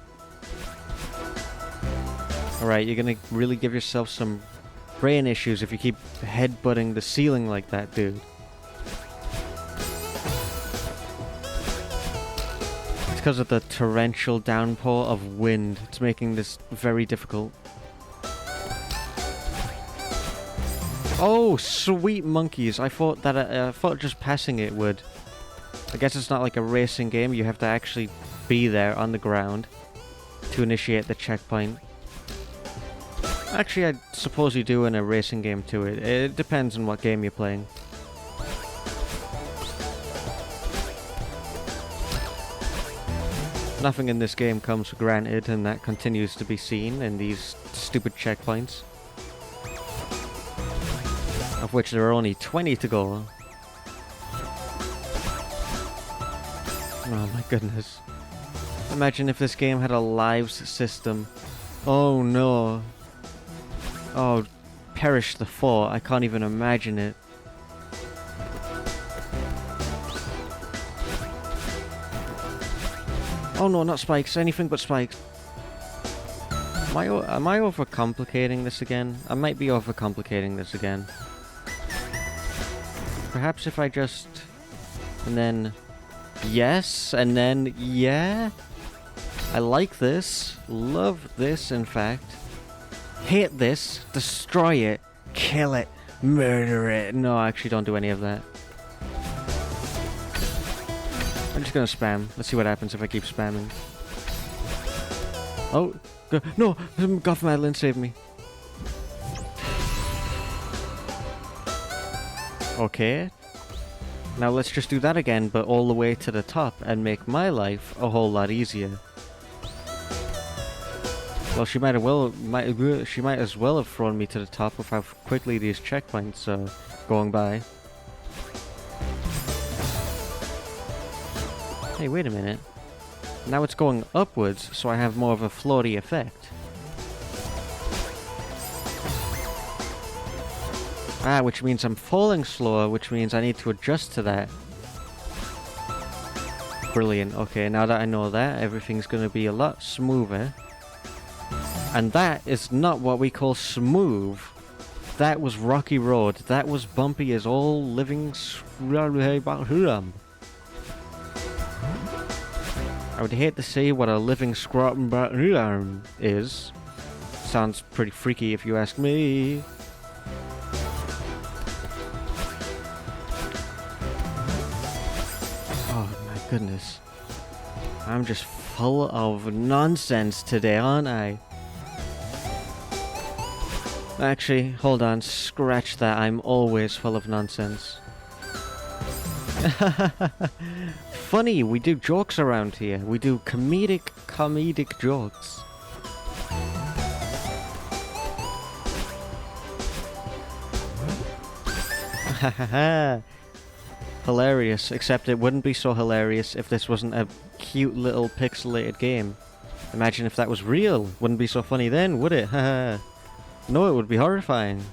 Alright, you're gonna really give yourself some brain issues if you keep headbutting the ceiling like that, dude. It's because of the torrential downpour of wind. It's making this very difficult. Oh, sweet monkeys. I thought that I thought just passing it would. I guess it's not like a racing game. You have to actually be there on the ground to initiate the checkpoint. Actually, I suppose you do in a racing game too. It depends on what game you're playing. Nothing in this game comes for granted, and that continues to be seen in these stupid checkpoints. Of which there are only 20 to go. Oh my goodness. Imagine if this game had a lives system. Oh no. Oh, perish the thought. I can't even imagine it. Oh no, not spikes. Anything but spikes. Am I overcomplicating this again? I might be overcomplicating this again. Perhaps if I just... And then... Yes, and then... Yeah? I like this. Love this, in fact. Hate this. Destroy it. Kill it. Murder it. No, I actually don't do any of that. I'm just gonna spam. Let's see what happens if I keep spamming. Oh, no! Goth Madeline saved me. Okay. Now let's just do that again, but all the way to the top and make my life a whole lot easier. Well, she might as well have thrown me to the top with how quickly these checkpoints are going by. Hey, wait a minute. Now it's going upwards, so I have more of a floaty effect. Ah, which means I'm falling slower, which means I need to adjust to that. Brilliant. Okay, now that I know that, everything's going to be a lot smoother. And that is not what we call smooth. That was rocky road. That was bumpy as all living... I would hate to say what a living scrotum is. Sounds pretty freaky if you ask me. Oh my goodness. I'm just full of nonsense today, aren't I? Actually, hold on, scratch that, I'm always full of nonsense. Funny, we do jokes around here. We do comedic jokes. Hahaha. Hilarious, except it wouldn't be so hilarious if this wasn't a cute little pixelated game. Imagine if that was real. Wouldn't be so funny then, would it? Haha. No, it would be horrifying.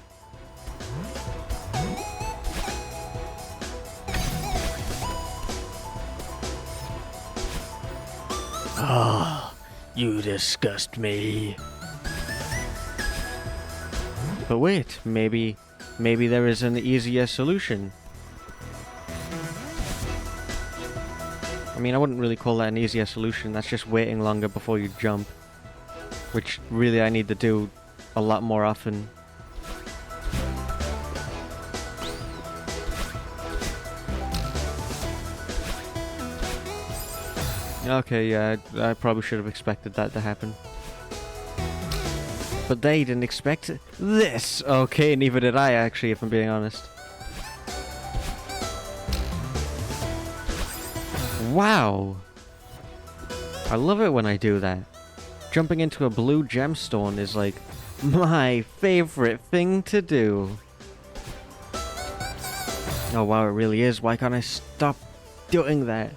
Ah, you disgust me. But wait, maybe there is an easier solution. I mean, I wouldn't really call that an easier solution, that's just waiting longer before you jump. Which, really, I need to do a lot more often. Okay, yeah, I probably should have expected that to happen. But they didn't expect this! Okay, neither did I, actually, if I'm being honest. Wow! I love it when I do that. Jumping into a blue gemstone is like my favorite thing to do. Oh wow, it really is. Why can't I stop doing that?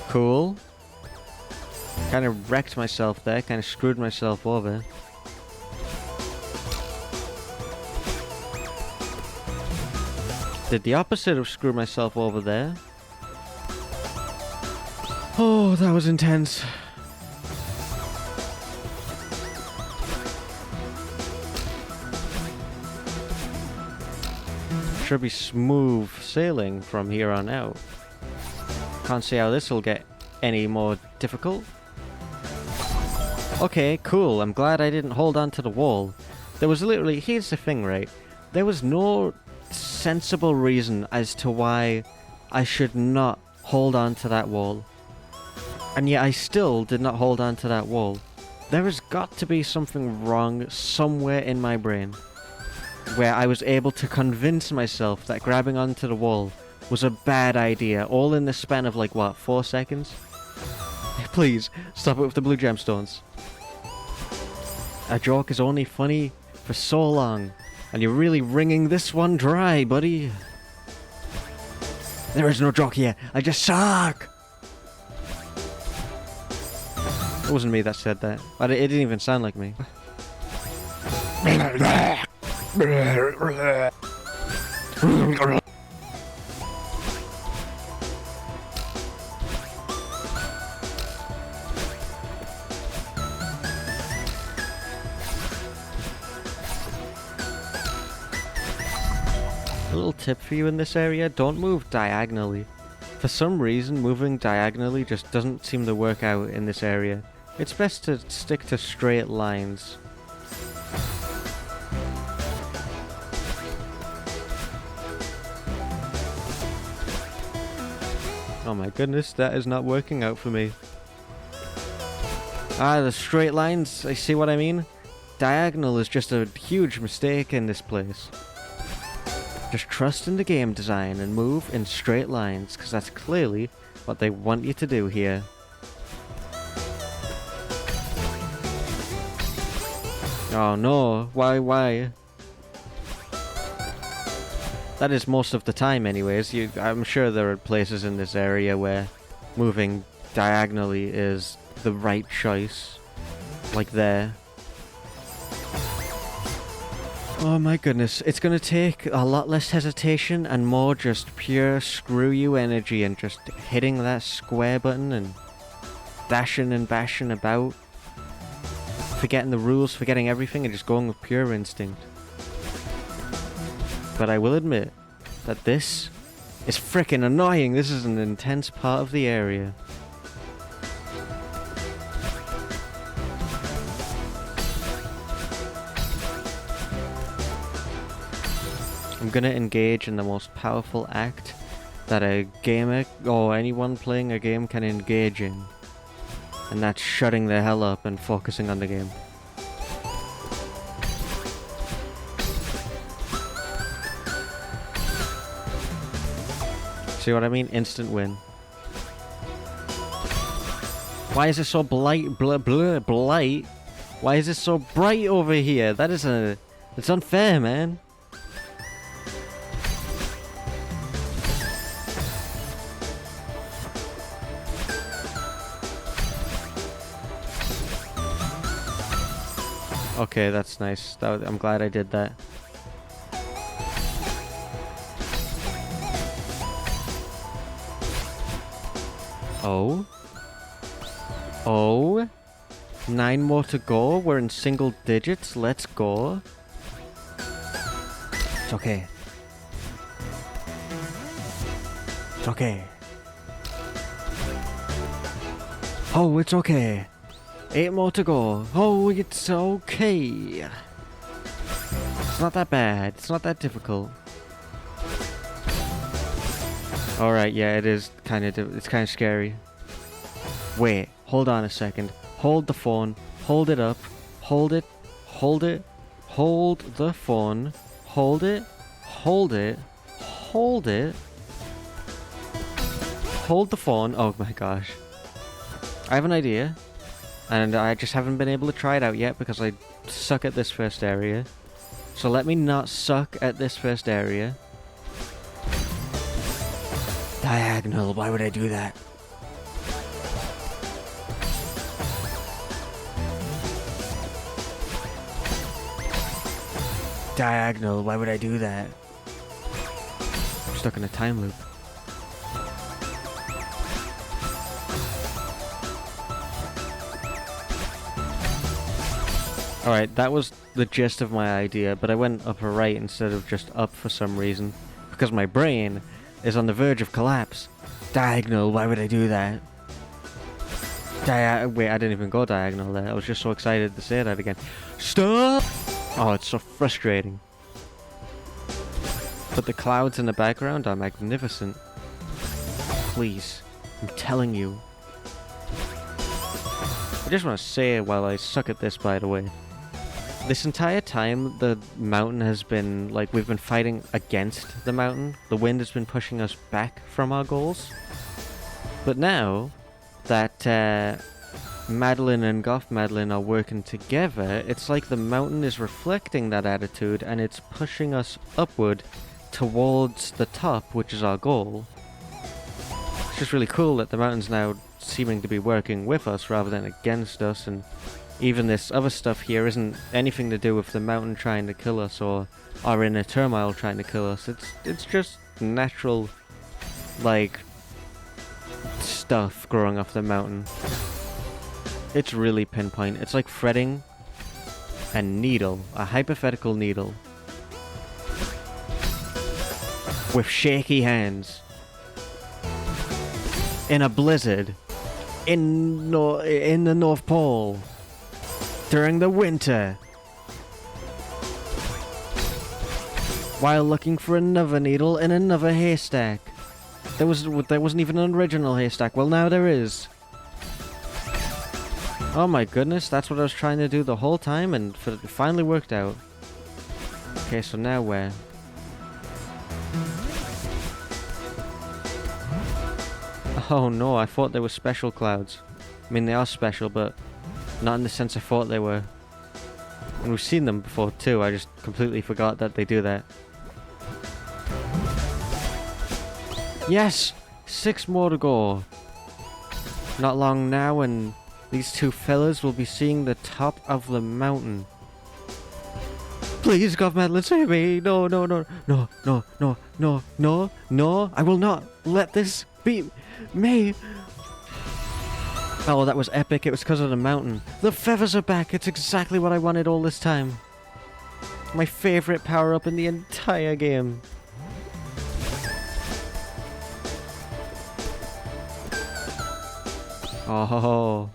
Cool. Kind of wrecked myself there, kind of screwed myself over. Did the opposite of screw myself over there. Oh, that was intense. Should be smooth sailing from here on out. Can't see how this will get any more difficult. Okay, cool. I'm glad I didn't hold on to the wall. There was literally... Here's the thing, right? There was no sensible reason as to why I should not hold on to that wall. And yet I still did not hold on to that wall. There has got to be something wrong somewhere in my brain, where I was able to convince myself that grabbing onto the wall was a bad idea, all in the span of like, what, 4 seconds? Please, stop it with the blue gemstones. A joke is only funny for so long, and you're really wringing this one dry, buddy. There is no joke here, I just suck! It wasn't me that said that. It didn't even sound like me. A little tip for you in this area, don't move diagonally. For some reason, moving diagonally just doesn't seem to work out in this area. It's best to stick to straight lines. Oh my goodness, that is not working out for me. Ah, the straight lines, I see what I mean? Diagonal is just a huge mistake in this place. Just trust in the game design and move in straight lines, because that's clearly what they want you to do here. Oh no, why? That is most of the time anyways. I'm sure there are places in this area where moving diagonally is the right choice. Like there. Oh my goodness, it's gonna take a lot less hesitation and more just pure screw you energy and just hitting that square button and dashing and bashing about. Forgetting the rules, forgetting everything and just going with pure instinct. But I will admit that this is frickin' annoying. This is an intense part of the area. I'm gonna engage in the most powerful act that a gamer or anyone playing a game can engage in. And that's shutting the hell up and focusing on the game. See what I mean? Instant win. Why is it so blight? Blight? Why is it so bright over here? That is it's unfair, man. Okay, that's nice. I'm glad I did that. Oh. Oh. 9 more to go. We're in single digits. Let's go. It's okay. It's okay. Oh, it's okay. 8 more to go. Oh, it's okay. It's not that bad. It's not that difficult. Alright, yeah, it is kind of... It's kind of scary. Wait, hold on a second. Hold the phone. Hold it up. Hold it. Hold it. Hold the phone. Hold it. Hold it. Hold it. Hold the phone. Oh my gosh. I have an idea. And I just haven't been able to try it out yet because I suck at this first area. So let me not suck at this first area. Diagonal, why would I do that? Diagonal, why would I do that? I'm stuck in a time loop. Alright, that was the gist of my idea, but I went upper right instead of just up for some reason. Because my brain is on the verge of collapse. Diagonal, why would I do that? Wait, I didn't even go diagonal there. I was just so excited to say that again. Stop! Oh, it's so frustrating. But the clouds in the background are magnificent. Please, I'm telling you. I just want to say while I suck at this, by the way. This entire time, the mountain has been, like, we've been fighting against the mountain. The wind has been pushing us back from our goals. But now that Madeline and Goth Madeline are working together, it's like the mountain is reflecting that attitude and it's pushing us upward towards the top, which is our goal. It's just really cool that the mountain's now seeming to be working with us rather than against us, and even this other stuff here isn't anything to do with the mountain trying to kill us or our inner turmoil trying to kill us. It's just natural, like, stuff growing off the mountain. It's really pinpoint. It's like threading a needle, a hypothetical needle, with shaky hands in a blizzard in the North Pole during the winter, while looking for another needle in another haystack. There wasn't even an original haystack. Well, now there is. Oh my goodness, that's what I was trying to do the whole time, and it finally worked out. Okay, so now where? Oh no, I thought they were special clouds. I mean, they are special, but not in the sense I thought they were. And we've seen them before too, I just completely forgot that they do that. Yes! 6 more to go. Not long now and these two fellas will be seeing the top of the mountain. Please, God, Madeline, save me! No, no, no, no, no, no, no, no, no! I will not let this be me! Oh, that was epic. It was because of the mountain. The feathers are back. It's exactly what I wanted all this time. My favorite power-up in the entire game. Oh.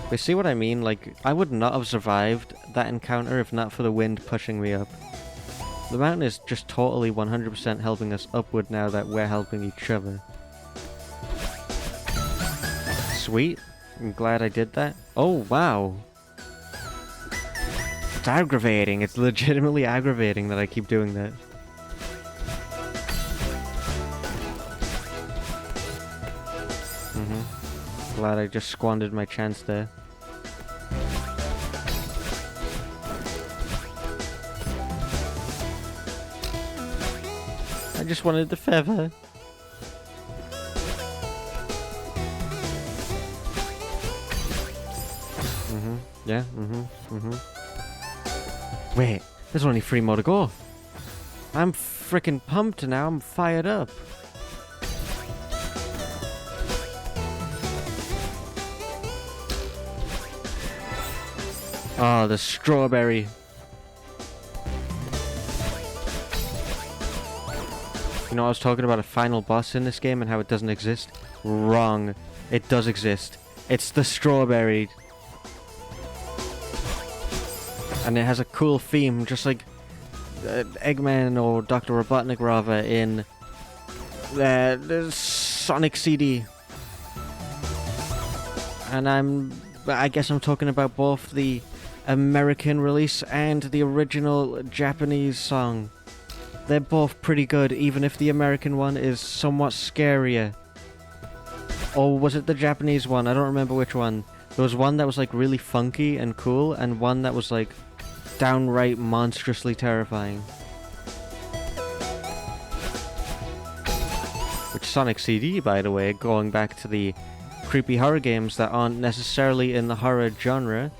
But see what I mean? Like, I would not have survived that encounter if not for the wind pushing me up. The mountain is just totally 100% helping us upward now that we're helping each other. Sweet. I'm glad I did that. Oh, wow. It's aggravating. It's legitimately aggravating that I keep doing that. Glad I just squandered my chance there. I just wanted the feather. Yeah, Wait, there's only 3 more to go. I'm freaking pumped now, I'm fired up. Oh, the strawberry. You know, I was talking about a final boss in this game and how it doesn't exist. Wrong. It does exist. It's the strawberry. And it has a cool theme, just like Eggman or Dr. Robotnik rather in the Sonic CD. And I guess I'm talking about both the American release and the original Japanese song. They're both pretty good, even if the American one is somewhat scarier. Or was it the Japanese one? I don't remember which one. There was one that was like really funky and cool, and one that was like downright monstrously terrifying. Which Sonic CD, by the way, going back to the creepy horror games that aren't necessarily in the horror genre,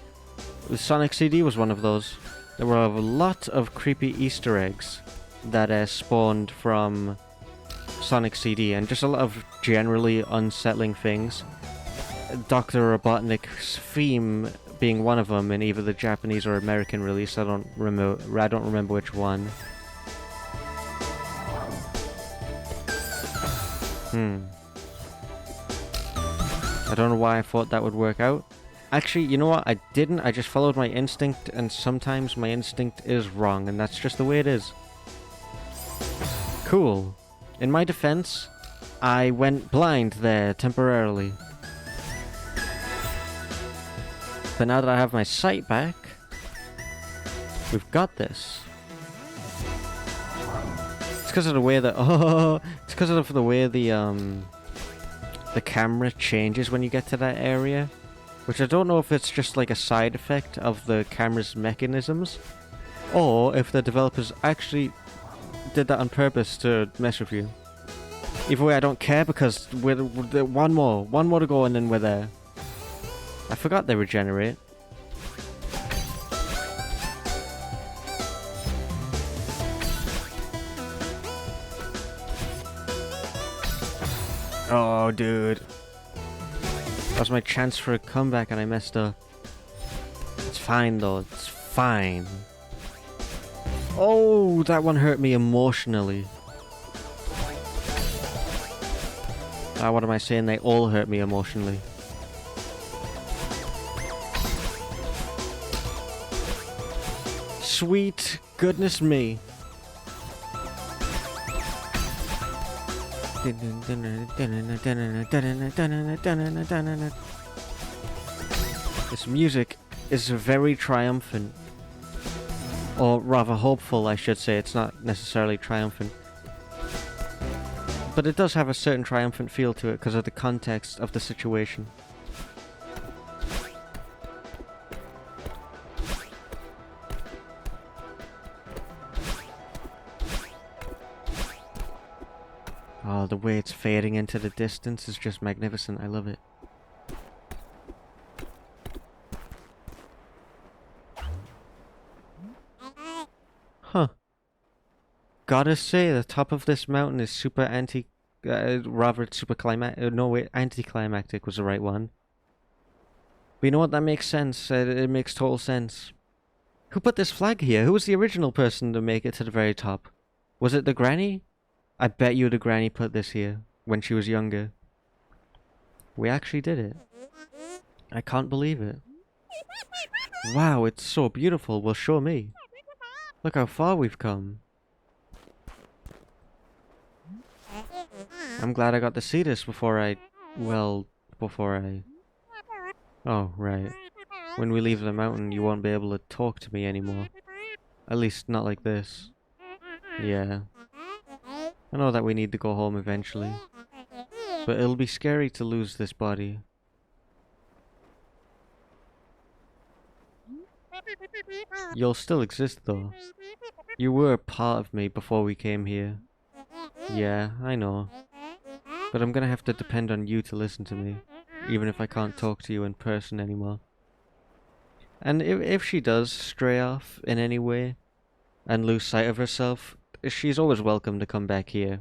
Sonic CD was one of those. There were a lot of creepy Easter eggs that spawned from Sonic CD, and just a lot of generally unsettling things. Dr. Robotnik's theme being one of them in either the Japanese or American release. I don't remember which one. I don't know why I thought that would work out. Actually, you know what? I didn't. I just followed my instinct, and sometimes my instinct is wrong, and that's just the way it is. Cool. In my defense, I went blind there temporarily. But now that I have my sight back, we've got this. It's because of the way that it's because of the way the camera changes when you get to that area, which I don't know if it's just like a side effect of the camera's mechanisms, or if the developers actually did that on purpose to mess with you. Either way, I don't care, because we're one more to go, and then we're there. I forgot they regenerate. Oh, dude. That was my chance for a comeback and I messed up. It's fine, though. It's fine. Oh, that one hurt me emotionally. What am I saying? They all hurt me emotionally. Sweet goodness me. This music is very triumphant. Or rather hopeful, I should say. It's not necessarily triumphant. But it does have a certain triumphant feel to it because of the context of the situation. Oh, the way it's fading into the distance is just magnificent. I love it. Huh. Gotta say, the top of this mountain is super anticlimactic was the right one. But you know what? That makes sense. It makes total sense. Who put this flag here? Who was the original person to make it to the very top? Was it the granny? I bet you the granny put this here when she was younger. We actually did it. I can't believe it. Wow, it's so beautiful. Well, show me. Look how far we've come. I'm glad I got to see this before I... Oh, right. When we leave the mountain, you won't be able to talk to me anymore. At least not like this. Yeah. I know that we need to go home eventually. But it'll be scary to lose this body. You'll still exist though. You were a part of me before we came here. Yeah, I know. But I'm gonna have to depend on you to listen to me, even if I can't talk to you in person anymore. And if she does stray off in any way and lose sight of herself, she's always welcome to come back here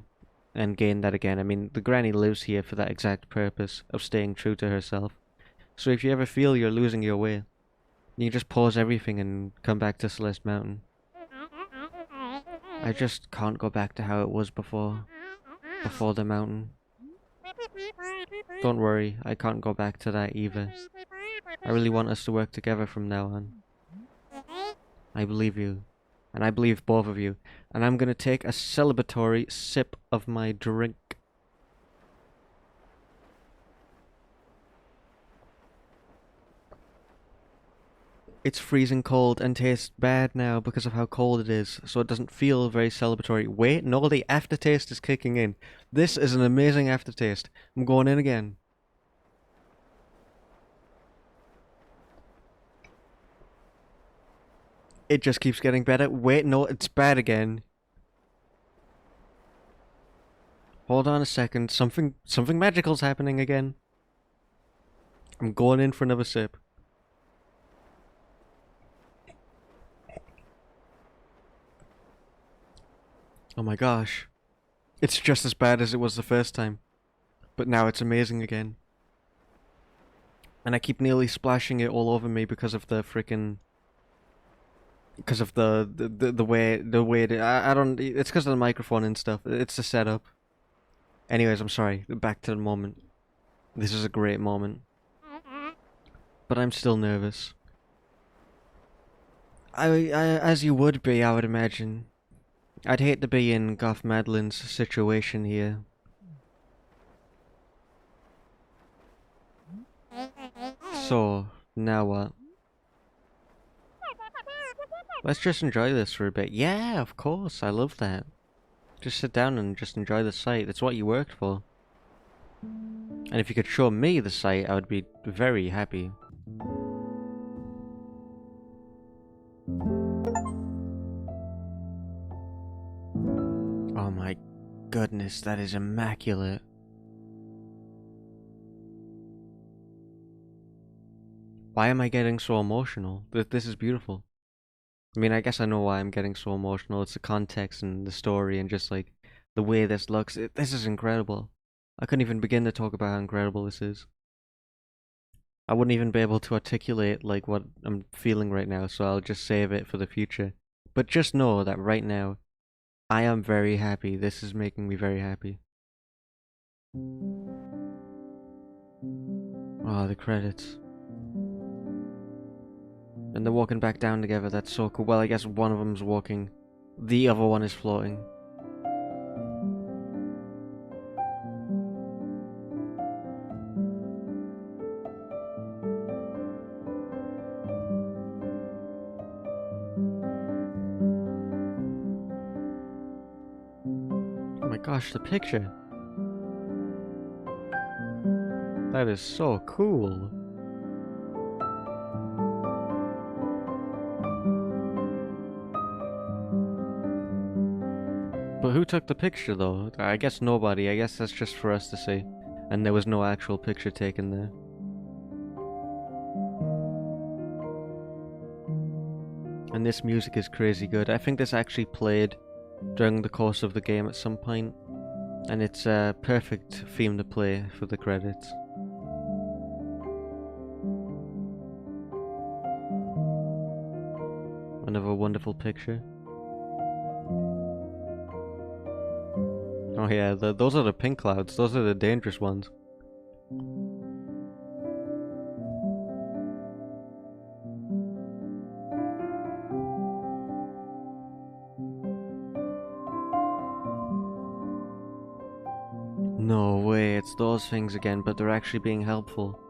and gain that again. I mean, the granny lives here for that exact purpose of staying true to herself. So if you ever feel you're losing your way, you can just pause everything and come back to Celeste Mountain. I just can't go back to how it was before the mountain. Don't worry, I can't go back to that either. I really want us to work together from now on. I believe you. And I believe both of you. And I'm gonna take a celebratory sip of my drink. It's freezing cold and tastes bad now because of how cold it is, so it doesn't feel very celebratory. Wait, no, the aftertaste is kicking in. This is an amazing aftertaste. I'm going in again. It just keeps getting better. Wait, no, it's bad again. Hold on a second. Something magical's happening again. I'm going in for another sip. Oh my gosh. It's just as bad as it was the first time. But now it's amazing again. And I keep nearly splashing it all over me because of the frickin'... Because of the way it... I don't... It's because of the microphone and stuff. It's the setup. Anyways, I'm sorry. Back to the moment. This is a great moment. But I'm still nervous. As you would be, I would imagine. I'd hate to be in Goth Madeline's situation here. So, now what? Let's just enjoy this for a bit. Yeah, of course, I love that. Just sit down and just enjoy the sight. It's what you worked for. And if you could show me the sight, I would be very happy. Oh my goodness, that is immaculate. Why am I getting so emotional? This is beautiful. I mean, I guess I know why I'm getting so emotional. It's the context and the story and just like the way this looks. This is incredible. I couldn't even begin to talk about how incredible this is. I wouldn't even be able to articulate like what I'm feeling right now, so I'll just save it for the future. But just know that right now, I am very happy. This is making me very happy. Oh, the credits. And they're walking back down together. That's so cool. Well, I guess one of them's walking. The other one is floating. Oh my gosh, the picture. That is so cool. But who took the picture though? I guess nobody. I guess that's just for us to see. And there was no actual picture taken there. And this music is crazy good. I think this actually played during the course of the game at some point. And it's a perfect theme to play for the credits. Another wonderful picture. Oh yeah, those are the pink clouds. Those are the dangerous ones. No way, it's those things again, but they're actually being helpful.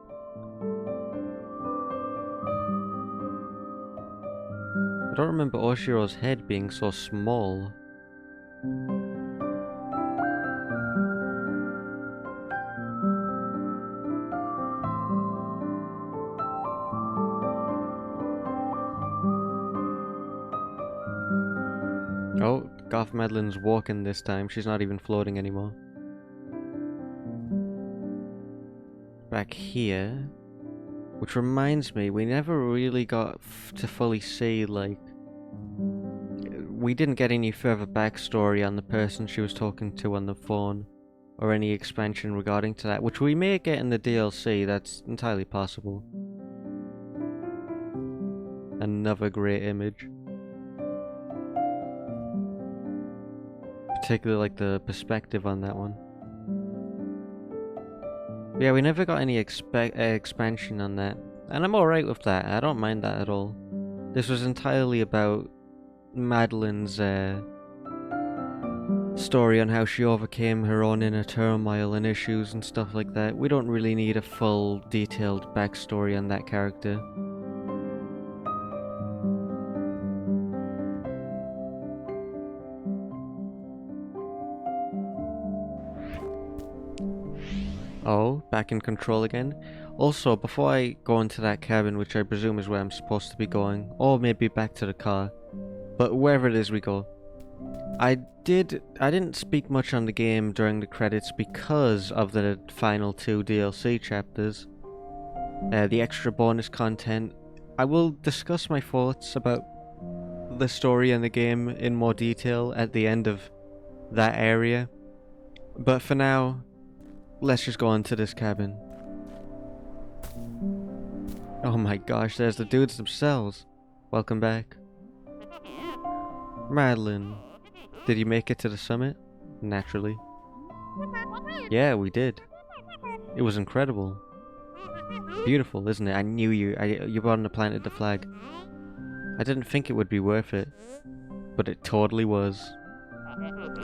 I don't remember Oshiro's head being so small. Oh, Garth Madeline's walking this time. She's not even floating anymore. Back here. Which reminds me, we never really got to fully see, like... We didn't get any further backstory on the person she was talking to on the phone. Or any expansion regarding to that, which we may get in the DLC, that's entirely possible. Another great image. Particularly like the perspective on that one. But yeah, we never got any expansion on that. And I'm alright with that, I don't mind that at all. This was entirely about Madeline's story on how she overcame her own inner turmoil and issues and stuff like that. We don't really need a full, detailed backstory on that character. Oh, back in control again. Also, before I go into that cabin, which I presume is where I'm supposed to be going, or maybe back to the car, but wherever it is we go, I didn't speak much on the game during the credits because of the final 2 DLC chapters, the extra bonus content. I will discuss my thoughts about the story and the game in more detail at the end of that area, but for now, let's just go into this cabin. Oh my gosh, there's the dudes themselves. Welcome back. Madeline, did you make it to the summit? Naturally. Yeah, we did. It was incredible. Beautiful, isn't it? I knew you wouldn't have planted the flag. I didn't think it would be worth it, but it totally was.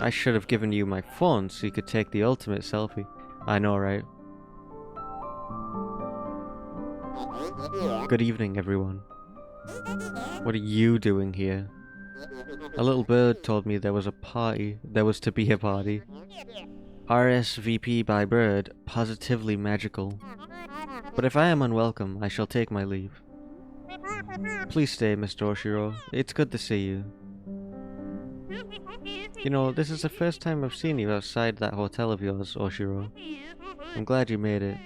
I should have given you my phone so you could take the ultimate selfie. I know, right? Good evening, everyone. What are you doing here? A little bird told me there was a party. There was to be a party. RSVP by bird, positively magical. But if I am unwelcome, I shall take my leave. Please stay, Mr. Oshiro. It's good to see you. You know, this is the first time I've seen you outside that hotel of yours, Oshiro. I'm glad you made it.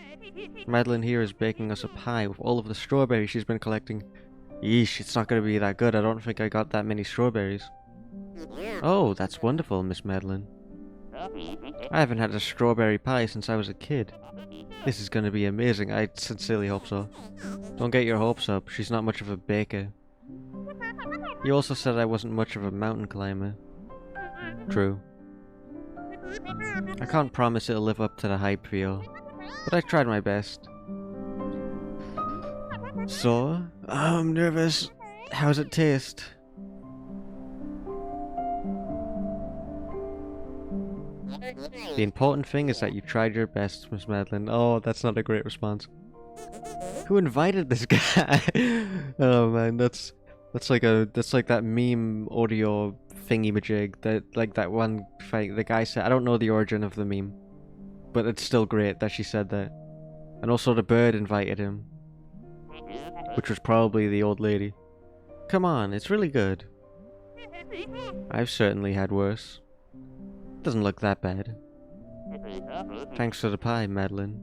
Madeline here is baking us a pie with all of the strawberries she's been collecting. Yeesh, it's not going to be that good. I don't think I got that many strawberries. Oh, that's wonderful, Miss Madeline. I haven't had a strawberry pie since I was a kid. This is going to be amazing. I sincerely hope so. Don't get your hopes up. She's not much of a baker. You also said I wasn't much of a mountain climber. True. I can't promise it'll live up to the hype for you, but I tried my best. So, I'm nervous. How's it taste? The important thing is that you tried your best, Miss Madeline. Oh, that's not a great response. Who invited this guy? Oh man, that's like that meme audio thingy-majig that one fight the guy said. I don't know the origin of the meme, but it's still great that she said that. And also the bird invited him, which was probably the old lady. Come on, it's really good. I've certainly had worse. Doesn't look that bad. Thanks for the pie, Madeline.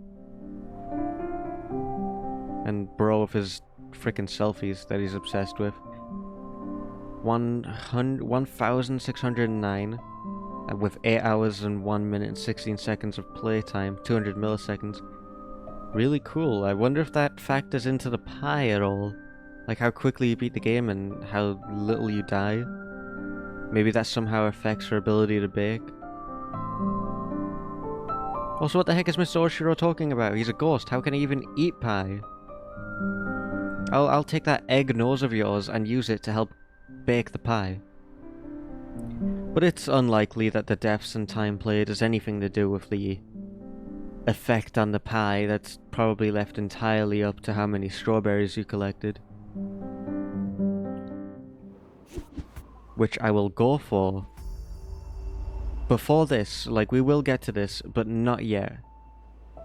And bro with his frickin' selfies that he's obsessed with. 1,609 with 8 hours and 1 minute and 16 seconds of playtime, 200 milliseconds. Really cool. I wonder if that factors into the pie at all. Like how quickly you beat the game and how little you die. Maybe that somehow affects her ability to bake. Also, what the heck is Mr. Oshiro talking about? He's a ghost. How can he even eat pie? I'll take that egg nose of yours and use it to help bake the pie. But it's unlikely that the depths and time played has anything to do with the effect on the pie. That's probably left entirely up to how many strawberries you collected. Which I will go for. Before this, like we will get to this, but not yet.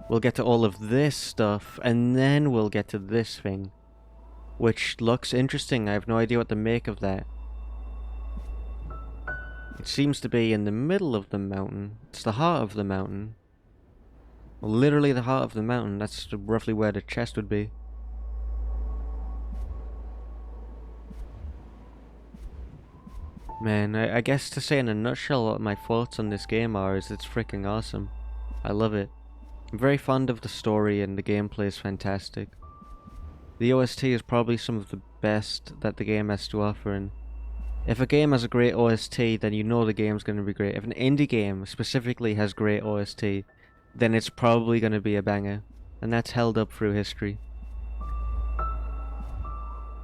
We'll get to all of this stuff, and then we'll get to this thing. Which looks interesting. I have no idea what to make of that. It seems to be in the middle of the mountain. It's the heart of the mountain. Literally the heart of the mountain. That's roughly where the chest would be. Man, I guess to say in a nutshell what my thoughts on this game are is it's freaking awesome. I love it. I'm very fond of the story and the gameplay is fantastic. The OST is probably some of the best that the game has to offer, and if a game has a great OST, then you know the game's going to be great. If an indie game specifically has great OST, then it's probably going to be a banger, and that's held up through history.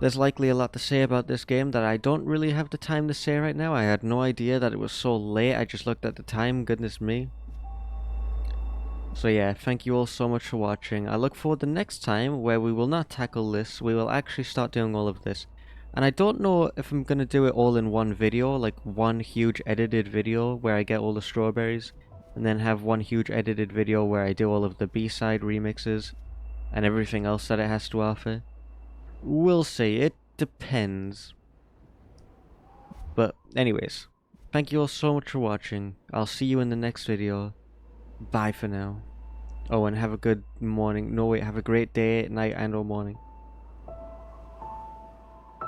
There's likely a lot to say about this game that I don't really have the time to say right now. I had no idea that it was so late. I just looked at the time, goodness me. So yeah, thank you all so much for watching. I look forward to next time where we will not tackle this, we will actually start doing all of this. And I don't know if I'm gonna do it all in one video, like one huge edited video where I get all the strawberries, and then have one huge edited video where I do all of the B-side remixes and everything else that it has to offer. We'll see, it depends. But anyways, thank you all so much for watching. I'll see you in the next video. Bye for now. Oh, and have a good morning. No, wait, have a great day, night, and or morning.